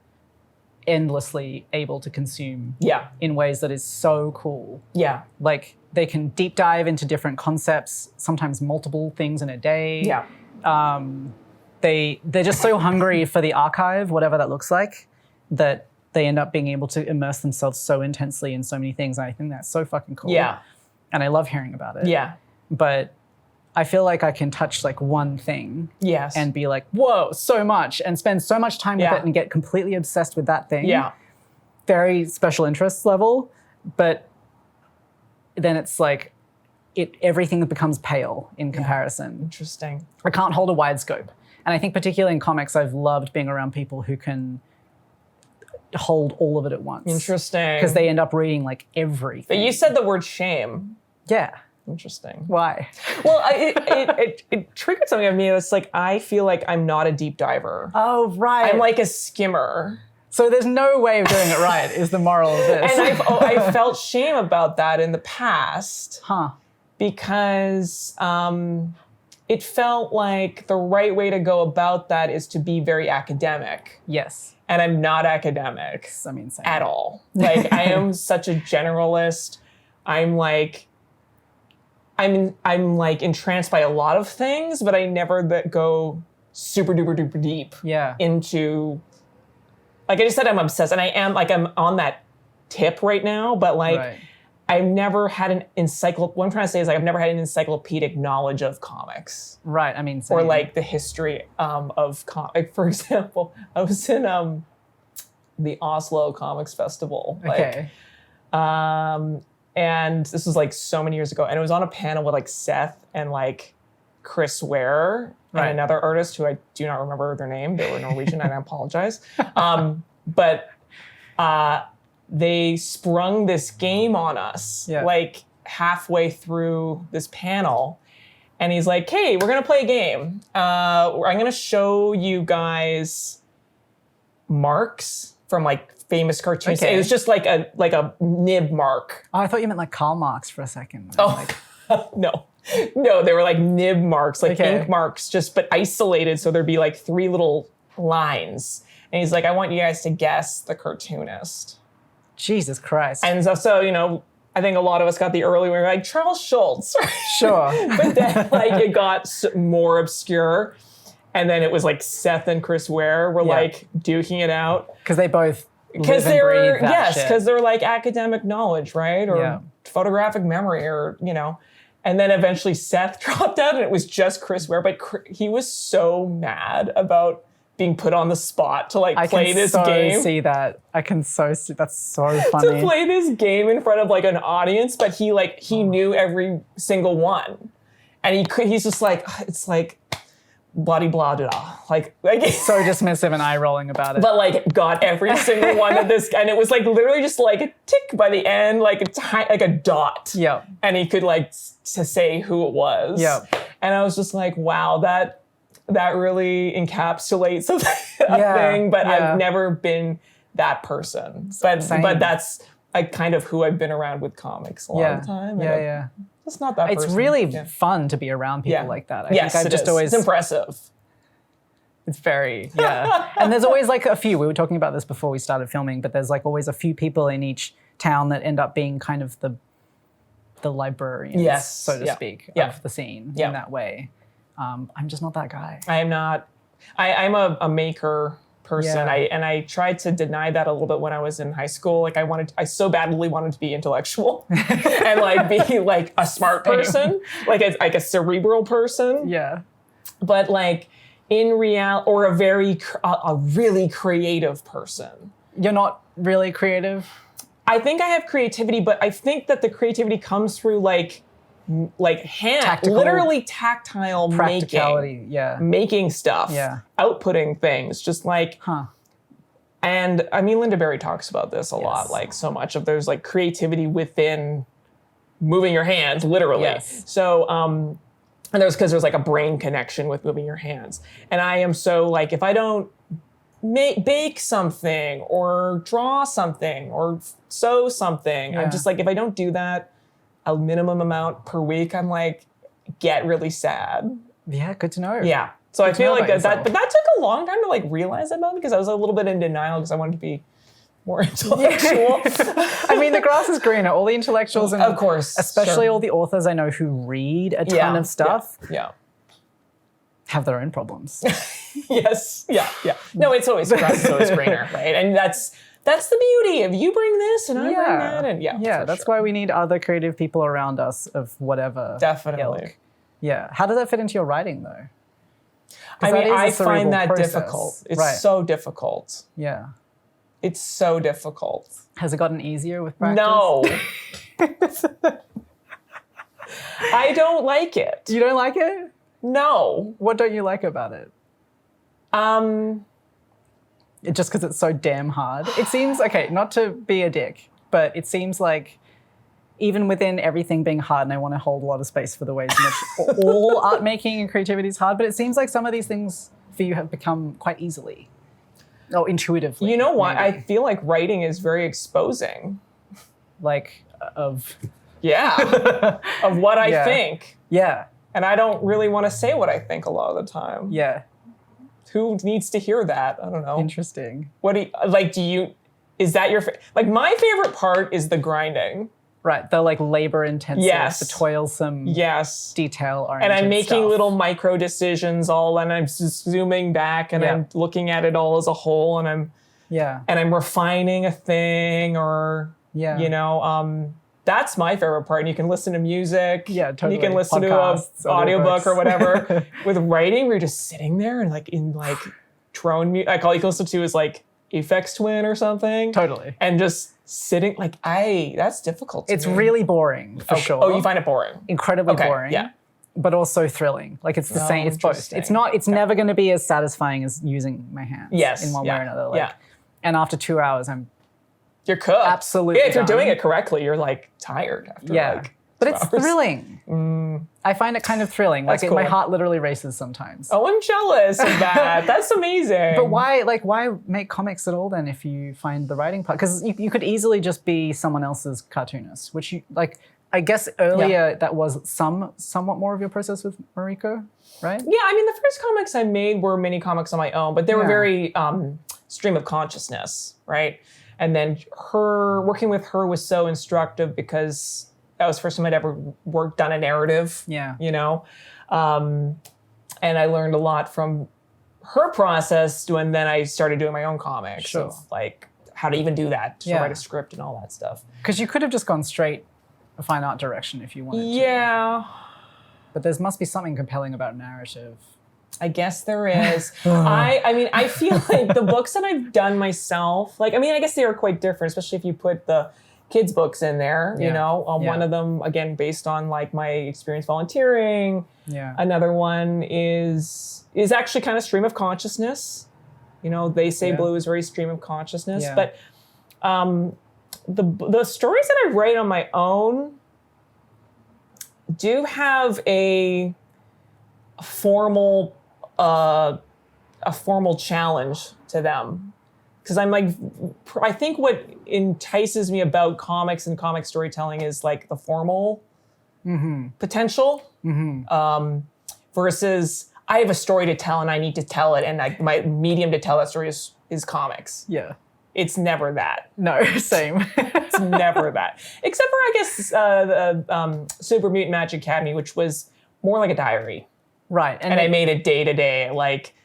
endlessly able to consume in ways that is so cool. Yeah. Like they can deep dive into different concepts, sometimes multiple things in a day. Yeah. They're just so hungry for the archive, whatever that looks like, that they end up being able to immerse themselves so intensely in so many things. And I think that's so fucking cool. Yeah. And I love hearing about it. Yeah. But I feel like I can touch like one thing and be like, whoa, so much, and spend so much time with it and get completely obsessed with that thing. Yeah. Very special interests level. But then it's like everything becomes pale in comparison. Interesting. I can't hold a wide scope. And I think particularly in comics, I've loved being around people who can hold all of it at once. Interesting. Because they end up reading like everything. But you said the word shame. Yeah. Interesting. Why? Well, it triggered something of me. It's like, I feel like I'm not a deep diver. Oh, right. I'm like a skimmer. So there's no way of doing it right, is the moral of this. And I felt shame about that in the past. Because it felt like the right way to go about that is to be very academic. Yes. And I'm not academic same. At all. Like, I am such a generalist. I'm like entranced by a lot of things, but I never go super duper duper deep into, like I just said, I'm obsessed, and I am, like, I'm on that tip right now, but like I've never had what I'm trying to say is, like, I've never had an encyclopedic knowledge of comics. Right, I mean, same. Or like the history of like, for example, I was in the Oslo Comics Festival. Okay. And this was like so many years ago. And it was on a panel with like Seth and like Chris Ware and another artist who I do not remember their name. They were Norwegian and I apologize. But they sprung this game on us like halfway through this panel. And he's like, hey, we're going to play a game. I'm going to show you guys marks from like famous cartoons. Okay. It was just like a nib mark. Oh, I thought you meant like Karl Marx for a second. Oh, no, they were like nib marks, like ink marks, but isolated. So there'd be like 3 little lines. And he's like, I want you guys to guess the cartoonist. Jesus Christ. And so you know, I think a lot of us got the early one, like Charles Schultz. Sure. But then like it got more obscure. And then it was like Seth and Chris Ware were like duking it out. Because they both because they're like academic knowledge, right? Or photographic memory, or, you know. And then eventually Seth dropped out and it was just Chris Ware. But he was so mad about being put on the spot to like play this game. I can see that. That's so funny. To play this game in front of like an audience, but he knew every single one. And he's just like, it's like, blah blah blah, like so dismissive and eye rolling about it, but like got every single one of this, and it was like literally just like a tick by the end, like a dot. Yeah, and he could like to say who it was. Yeah, and I was just like, wow, that really encapsulates a thing. But I've never been that person. But that's like kind of who I've been around with comics a lot of the time. Yeah. It's not that person. It's really fun to be around people like that. I think I've just always... It's impressive. It's very, And there's always like a few, we were talking about this before we started filming, but there's like always a few people in each town that end up being kind of the librarians, so to speak, of the scene in that way. I'm just not that guy. I am not. I'm a maker person. I tried to deny that a little bit when I was in high school. Like I so badly wanted to be intellectual and like be like a smart person, like a cerebral person. Yeah. But like in reality, or a really creative person. You're not really creative? I think I have creativity, but I think that the creativity comes through like literally tactile practicality, making stuff, outputting things, just like And I mean, Linda Berry talks about this a lot, like so much of there's like creativity within moving your hands, literally. Yes. So, and because there's like a brain connection with moving your hands. And I am so like, if I don't bake something or draw something or sew something, I'm just like, if I don't do that a minimum amount per week, I'm like, get really sad. Yeah, good to know. Yeah. So I feel like but that took a long time to like realize about because I was a little bit in denial because I wanted to be more intellectual. I mean, the grass is greener. All the intellectuals and of course, especially all the authors I know who read a ton of stuff. Have their own problems. Yes. Yeah. No, it's always grass is always greener, right? And that's the beauty of you bring this and I bring that, and that's why we need other creative people around us of whatever. Definitely. Ilk. Yeah. How does that fit into your writing though? I mean, I find that difficult. It's so difficult. Yeah. It's so difficult. Has it gotten easier with practice? No. I don't like it. You don't like it? No. What don't you like about it? Just because it's so damn hard. It seems, okay, not to be a dick, but it seems like even within everything being hard, and I want to hold a lot of space for the ways in which all art making and creativity is hard, but it seems like some of these things for you have become quite easily. Oh, intuitively. You know what? Maybe. I feel like writing is very exposing. Like, of... Yeah. Of what I think. Yeah. And I don't really want to say what I think a lot of the time. Yeah. Who needs to hear that? I don't know. Interesting. What is that your... Like, my favorite part is the grinding. Right, the like labor intensive, the toilsome detail oriented and I'm making stuff. little micro decisions and I'm just zooming back and I'm looking at it all as a whole and I'm refining a thing or you know, that's my favorite part. And you can listen to music. Yeah, totally. You can listen Podcasts, to an audiobook or whatever. With writing, we're just sitting there and like in like drone music. Like all you can listen to is like Aphex Twin or something. Totally. And just sitting like that's difficult to It's me. really boring for sure. Oh, you find it boring? Incredibly boring. Yeah. But also thrilling. Like it's the same, it's both. It's never going to be as satisfying as using my hands in one way or another. Like, and after 2 hours, you're cooked. Absolutely. Yeah, if you're doing it correctly, you're like tired after like but it's thrilling. I find it kind of thrilling. Like my heart literally races sometimes. Oh, I'm jealous of that. That's amazing. But why make comics at all then if you find the writing part? Because you could easily just be someone else's cartoonist, which you like. I guess earlier that was somewhat more of your process with Mariko, right? Yeah, I mean the first comics I made were mini comics on my own, but they were very stream of consciousness, right? And then working with her was so instructive because that was the first time I'd ever done a narrative. Yeah. You know? And I learned a lot from her process and then I started doing my own comics. Sure. Of like how to even do that, to write a script and all that stuff. Because you could have just gone straight a fine art direction if you wanted to. Yeah. But there must be something compelling about narrative. I guess there is. I mean, I feel like the books that I've done myself, like, I mean, I guess they are quite different, especially if you put the kids' books in there, you know. One of them, again, based on like my experience volunteering. Yeah. Another one is actually kind of stream of consciousness. You know, They Say Blue is very stream of consciousness. Yeah. But the stories that I write on my own do have a formal challenge to them. Because I'm like, I think what entices me about comics and comic storytelling is like the formal potential versus I have a story to tell and I need to tell it and like my medium to tell that story is comics. Yeah. It's never that. No, same. It's never that. Except for, I guess, the Super Mutant Magic Academy, which was more like a diary. Right. And I made it day to day, like,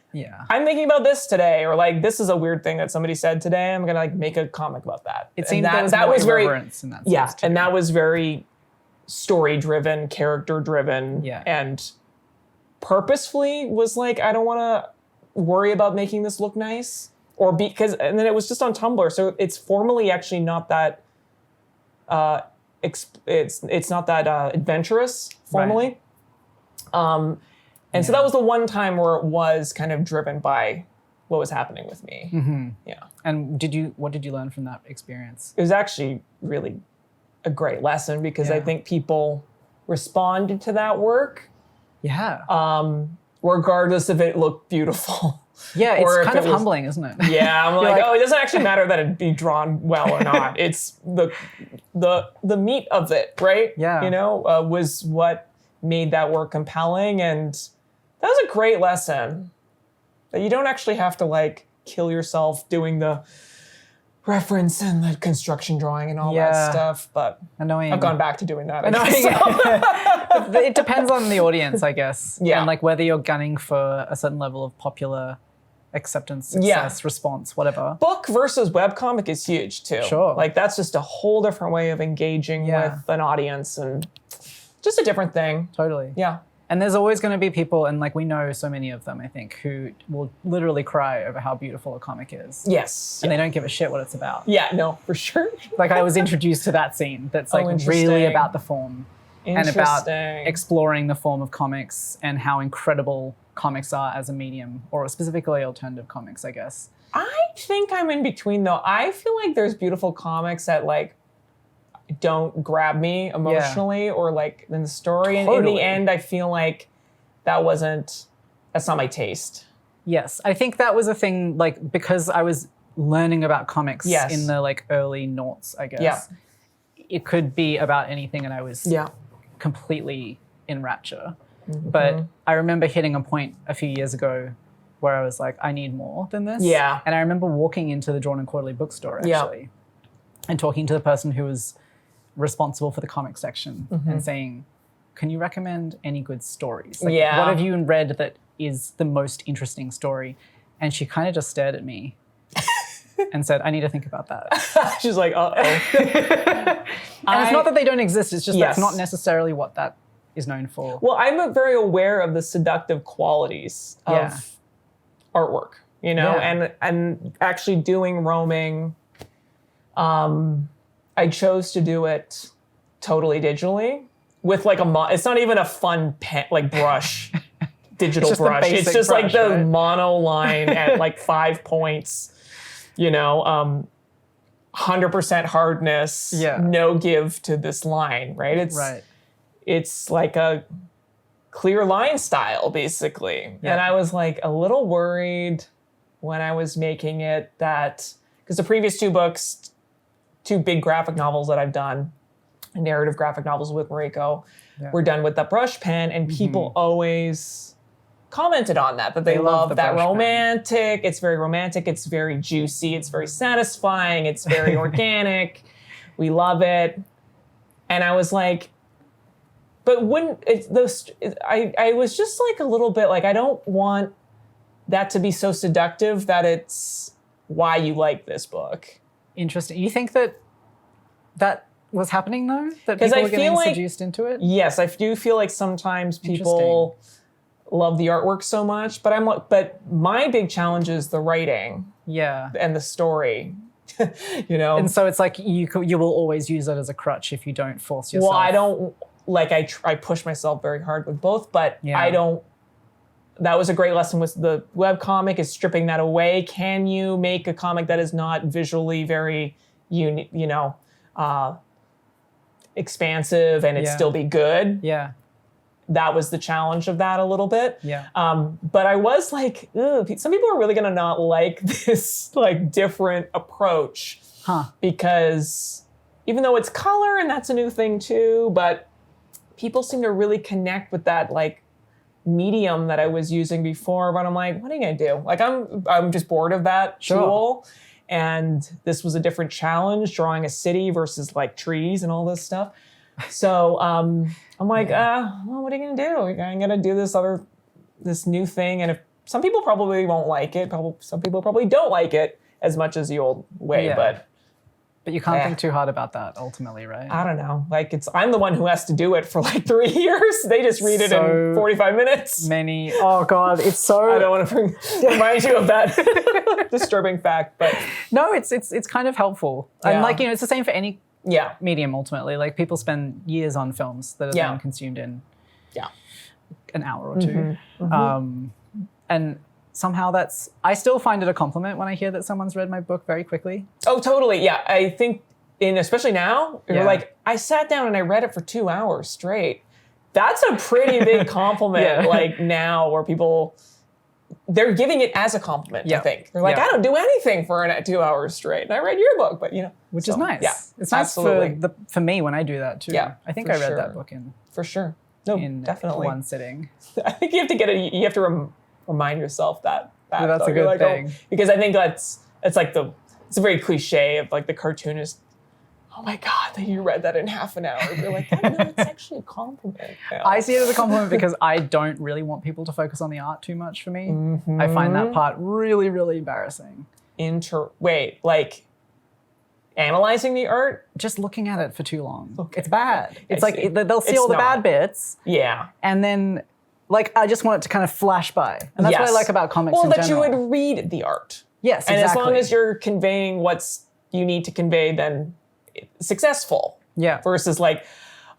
I'm thinking about this today, or like, this is a weird thing that somebody said today. I'm gonna like make a comic about that. It seemed that was very irreverence in that sense too. And that was very story driven, character driven, and purposefully was like, I don't want to worry about making this look nice, and then it was just on Tumblr, so it's formally actually not that. It's not that adventurous formally. Right. And so that was the one time where it was kind of driven by what was happening with me. Mm-hmm. Yeah. And what did you learn from that experience? It was actually really a great lesson because I think people responded to that work. Yeah. Regardless if it looked beautiful. Yeah, it's kind of humbling, isn't it? Yeah, I'm like, it doesn't actually matter that it be drawn well or not. It's the meat of it, right? Yeah. You know, was what made that work compelling. And that was a great lesson. That you don't actually have to like kill yourself doing the reference and the construction drawing and all that stuff. But annoying. I've gone back to doing that. It depends on the audience, I guess. Yeah. And like whether you're gunning for a certain level of popular acceptance, success, response, whatever. Book versus webcomic is huge too. Sure. Like that's just a whole different way of engaging with an audience and just a different thing. Totally. Yeah. And there's always going to be people, and like we know so many of them, I think, who will literally cry over how beautiful a comic is. Yes. And they don't give a shit what it's about. Yeah, no, for sure. Like I was introduced to that scene that's like really about the form and about exploring the form of comics and how incredible comics are as a medium, or specifically alternative comics, I guess. I think I'm in between though. I feel like there's beautiful comics that like don't grab me emotionally or like in the story. And in the end, I feel like that's not my taste. Yes. I think that was a thing, like, because I was learning about comics in the like early noughts, I guess. Yeah. It could be about anything and I was completely in rapture. Mm-hmm. But I remember hitting a point a few years ago where I was like, I need more than this. Yeah. And I remember walking into the Drawn and Quarterly bookstore actually and talking to the person who was responsible for the comic section and saying, can you recommend any good stories? Like, what have you read that is the most interesting story? And she kind of just stared at me and said, I need to think about that. She's like, uh-oh. And it's not that they don't exist, it's just that's not necessarily what that is known for. Well, I'm very aware of the seductive qualities of artwork, you know, and actually doing roaming, I chose to do it totally digitally with like it's not even a fun pen, like brush, digital brush. It's just brush, like the mono line at like 5 points, you know, 100% hardness, no give to this line, right? It's like a clear line style, basically. Yeah. And I was like a little worried when I was making it that, because the previous two big graphic novels that I've done, narrative graphic novels with Mariko, were done with the brush pen, and people always commented on that they love that romantic. It's very romantic. It's very juicy. It's very satisfying. It's very organic. We love it. And I was like, but I was just like a little bit like, I don't want that to be so seductive that it's why you like this book. Interesting. You think that was happening though? That people were getting seduced into it? Yes, I do feel like sometimes people love the artwork so much, but my big challenge is the writing. Yeah. And the story. You know? And so it's like you will always use it as a crutch if you don't force yourself. Well, I don't, like I push myself very hard with both, but I don't. That was a great lesson with the webcomic, is stripping that away. Can you make a comic that is not visually very, expansive and it still be good? Yeah. That was the challenge of that a little bit. Yeah. But I was like, some people are really going to not like this like different approach. Because even though it's color and that's a new thing too, but people seem to really connect with that like medium that I was using before, but I'm like, what are you gonna do? Like I'm just bored of that tool. And this was a different challenge, drawing a city versus like trees and all this stuff. So I'm like, well, what are you gonna do? I'm gonna do this new thing. And if some people probably won't like it, some people probably don't like it as much as the old way, but you can't think too hard about that ultimately, right? I don't know. Like I'm the one who has to do it for like 3 years. They just read it in 45 minutes. Oh God, it's so. I don't want to remind you of that disturbing fact, but no, it's kind of helpful. Yeah. And like, it's the same for any medium ultimately. Like people spend years on films that are then consumed in an hour or two. And somehow I still find it a compliment when I hear that someone's read my book very quickly. Oh, totally. Yeah. I think especially now, you're like, I sat down and I read it for 2 hours straight. That's a pretty big compliment. Like now where people, they're giving it as a compliment, I think. They're like, I don't do anything for 2 hours straight. And I read your book, but Which is nice. Yeah, it's nice for me when I do that too. Yeah, I think I read that book in. For sure. No, definitely. One sitting. I think you have to you have to remind yourself that that's a good thing. Because I think it's a very cliche of like the cartoonist. Oh my God, that you read that in half an hour. You're like, no, it's actually a compliment. Yeah. I see it as a compliment because I don't really want people to focus on the art too much for me. Mm-hmm. I find that part really, really embarrassing. Like analyzing the art? Just looking at it for too long. Okay. It's bad. It's like they'll see all the bad bits. Yeah. And then like I just want it to kind of flash by. And that's what I like about comics in general. Well, that you would read the art. Yes, and exactly. as long as you're conveying what's you need to convey, then successful. Yeah. Versus like,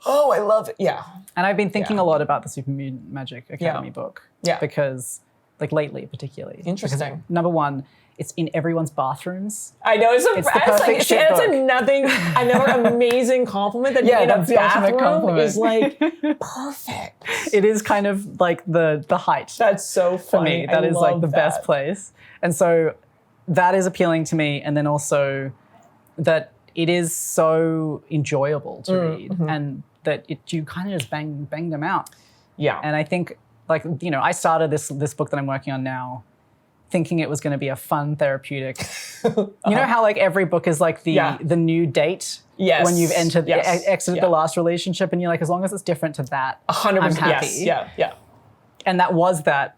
oh, I love it. Yeah. And I've been thinking a lot about the Super Mutant Magic Academy book. Yeah. Because like lately particularly. Interesting. Because, number one, it's in everyone's bathrooms. I know. It's the perfect shit book. Another amazing compliment that in a bathroom is like perfect. It is kind of like the height. That's so funny. For me, that is like the best place. And so that is appealing to me. And then also that it is so enjoyable to read and that you kind of just bang them out. Yeah. And I think like, I started this book that I'm working on now thinking it was going to be a fun therapeutic. You know how like every book is like the new date when you've exited the last relationship and you're like, as long as it's different to that, 100%, I'm happy. Yes. Yeah. And that was that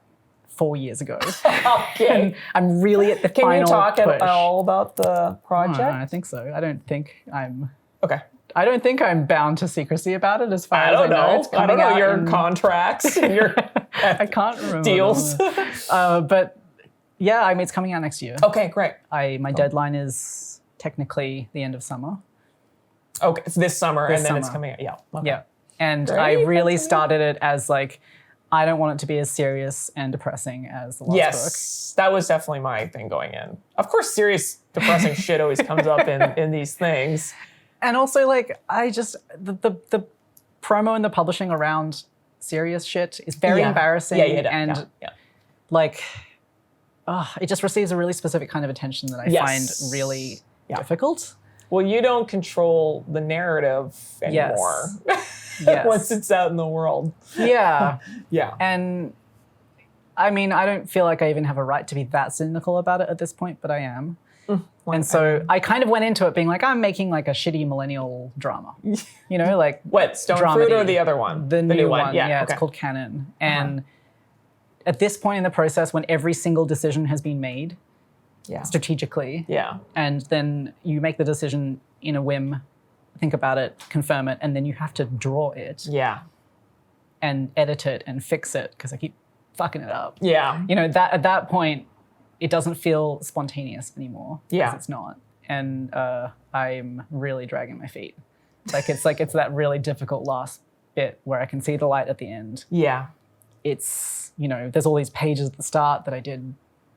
4 years ago. Okay. And I'm really at the final push. Can you talk at all about the project? I think so. I don't think I'm bound to secrecy about it as far as I know. It's I don't know your contracts and your I can't remember deals. But yeah, I mean, it's coming out next year. Okay, great. My deadline is technically the end of summer. Okay, it's this summer and then it's coming out. Yeah. Okay. Yeah. And I really started it as like, I don't want it to be as serious and depressing as the last book. Yes, that was definitely my thing going in. Of course, serious, depressing shit always comes up in these things. And also, like, I just, the promo and the publishing around serious shit is very embarrassing. And like, it just receives a really specific kind of attention that I find really difficult. Well, you don't control the narrative anymore. Yes. Once it's out in the world. Yeah. Yeah. And I mean, I don't feel like I even have a right to be that cynical about it at this point, but I am. And so I kind of went into it being like, I'm making like a shitty millennial drama. Like what, Stone Fruit or the other one? The new one. Yeah, it's called Canon. And at this point in the process, when every single decision has been made strategically, and then you make the decision in a whim, think about it, confirm it, and then you have to draw it. Yeah. And edit it and fix it because I keep fucking it up. Yeah. That at that point, it doesn't feel spontaneous anymore. Yeah. It's not. And I'm really dragging my feet. It's that really difficult last bit where I can see the light at the end. Yeah. It's, there's all these pages at the start that I did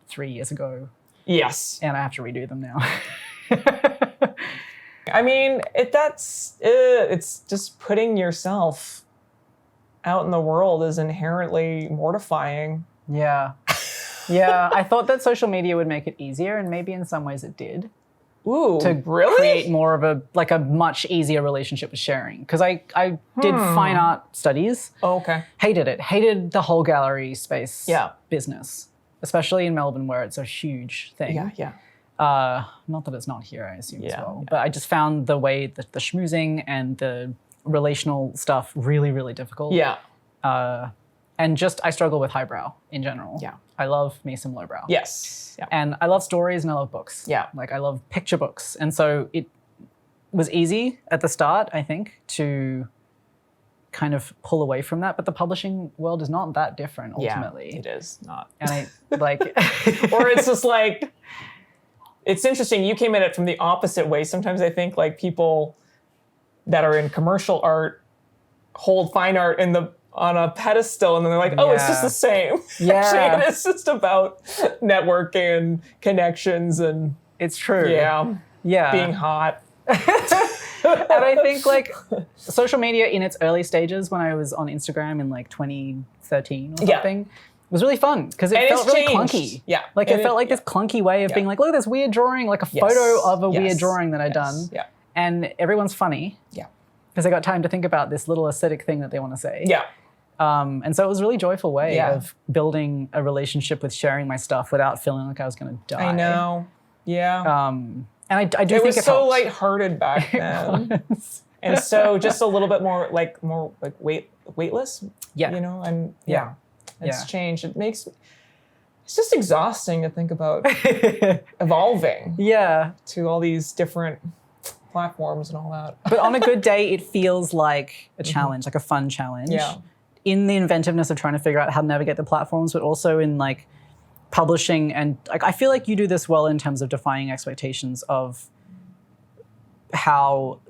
3 years ago. Yes. And I have to redo them now. I mean, it's just putting yourself out in the world is inherently mortifying. Yeah. Yeah, I thought that social media would make it easier, and maybe in some ways it did. Ooh, to really? Create more of a much easier relationship with sharing. Because I did fine art studies. Oh, okay. Hated it. Hated the whole gallery space business, especially in Melbourne where it's a huge thing. Yeah. Not that it's not here, I assume as well. But I just found the way that the schmoozing and the relational stuff really, really difficult. Yeah. And just I struggle with highbrow in general. Yeah. I love me some lowbrow. Yes. Yeah. And I love stories and I love books. Yeah. Like I love picture books. And so it was easy at the start, I think, to kind of pull away from that. But the publishing world is not that different ultimately. Yeah, it is not. And I like or it's just like it's interesting. You came at it from the opposite way. Sometimes I think like people that are in commercial art hold fine art in the on a pedestal, and then they're like, oh, it's just the same. Yeah. Actually, it's just about networking and connections and it's true. Yeah. Being hot. And I think like social media in its early stages when I was on Instagram in like 2013 or something was really fun because it felt really clunky. Yeah. Like it felt like this clunky way of being like, look at this weird drawing, like a photo of a weird drawing that I'd done. Yeah. And everyone's funny. Yeah. Because they got time to think about this little aesthetic thing that they want to say. Yeah. And so it was a really joyful way of building a relationship with sharing my stuff without feeling like I was going to die. I know. Yeah. And I do think it was so helped. lighthearted back then. And so just a little bit more weightless. Yeah. You know, and it's changed. It's just exhausting to think about evolving. Yeah. To all these different platforms and all that. But on a good day, it feels like a challenge, like a fun challenge. Yeah. In the inventiveness of trying to figure out how to navigate the platforms, but also in like publishing and like I feel like you do this well in terms of defying expectations of how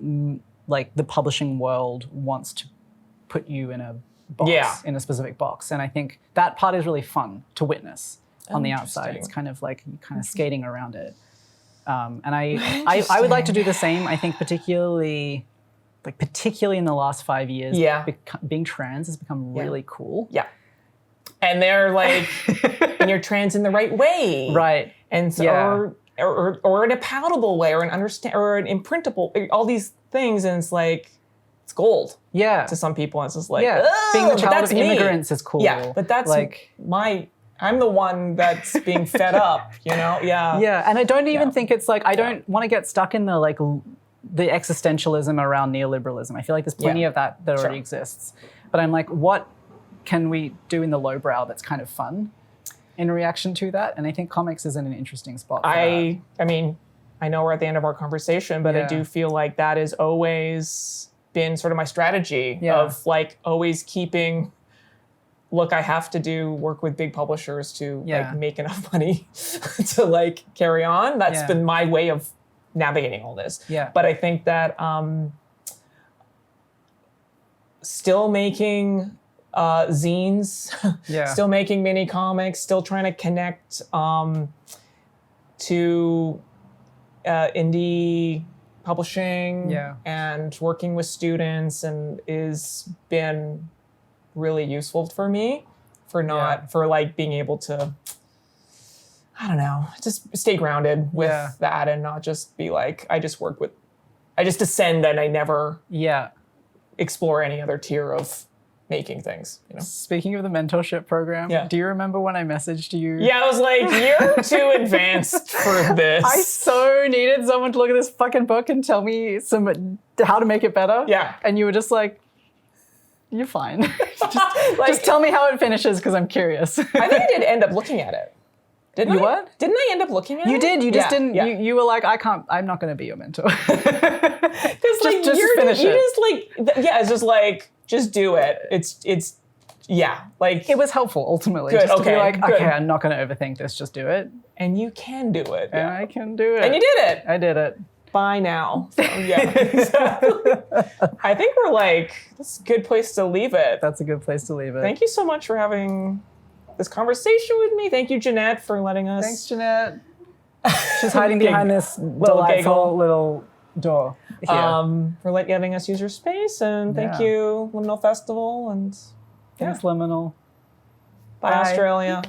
like the publishing world wants to put you in a box, in a specific box. And I think that part is really fun to witness on the outside. It's kind of like you kind of skating around it. And I would like to do the same. I think particularly in the last 5 years, being trans has become really cool. Yeah. And they're like, and you're trans in the right way. Right. And so, or in a palatable way, or an imprintable, all these things. And it's like, it's gold. Yeah. To some people. And it's just like, being the child of immigrants is cool. Yeah. But that's like I'm the one that's being fed up, you know? Yeah. Yeah. And I don't even think it's like, I don't want to get stuck in the like, the existentialism around neoliberalism. I feel like there's plenty of that already exists. But I'm like, what can we do in the lowbrow that's kind of fun in reaction to that? And I think comics is in an interesting spot for that. I mean, I know we're at the end of our conversation, but I do feel like that has always been sort of my strategy of like always keeping, look, I have to work with big publishers to like make enough money to like carry on. That's been my way of navigating all this. Yeah. But I think that still making zines, still making mini comics, still trying to connect to indie publishing and working with students and is been really useful for me for like being able to, I don't know, just stay grounded with that and not just be like, I just descend and I never explore any other tier of making things. You know? Speaking of the mentorship program, do you remember when I messaged you? Yeah, I was like, you're too advanced for this. I so needed someone to look at this fucking book and tell me how to make it better. Yeah. And you were just like, you're fine. just tell me how it finishes because I'm curious. I think I did end up looking at it. Didn't I? What? Didn't I end up looking at it? You did. You just didn't. Yeah. You were like, I'm not going to be your mentor. Just finish it. It's just like, just do it. It's like. It was helpful, ultimately. Good, just to be like, okay, I'm not going to overthink this, just do it. And you can do it. And I can do it. And you did it. I did it. Bye now. So, I think we're like, that's a good place to leave it. That's a good place to leave it. Thank you so much for having this conveation with me. Thank you, Jeanette, for letting us. Thanks, Jeanette. She's hiding behind this delightful little door here. For letting us use your space, and thank you, Liminal Festival, and thanks, Liminal. Bye, Australia.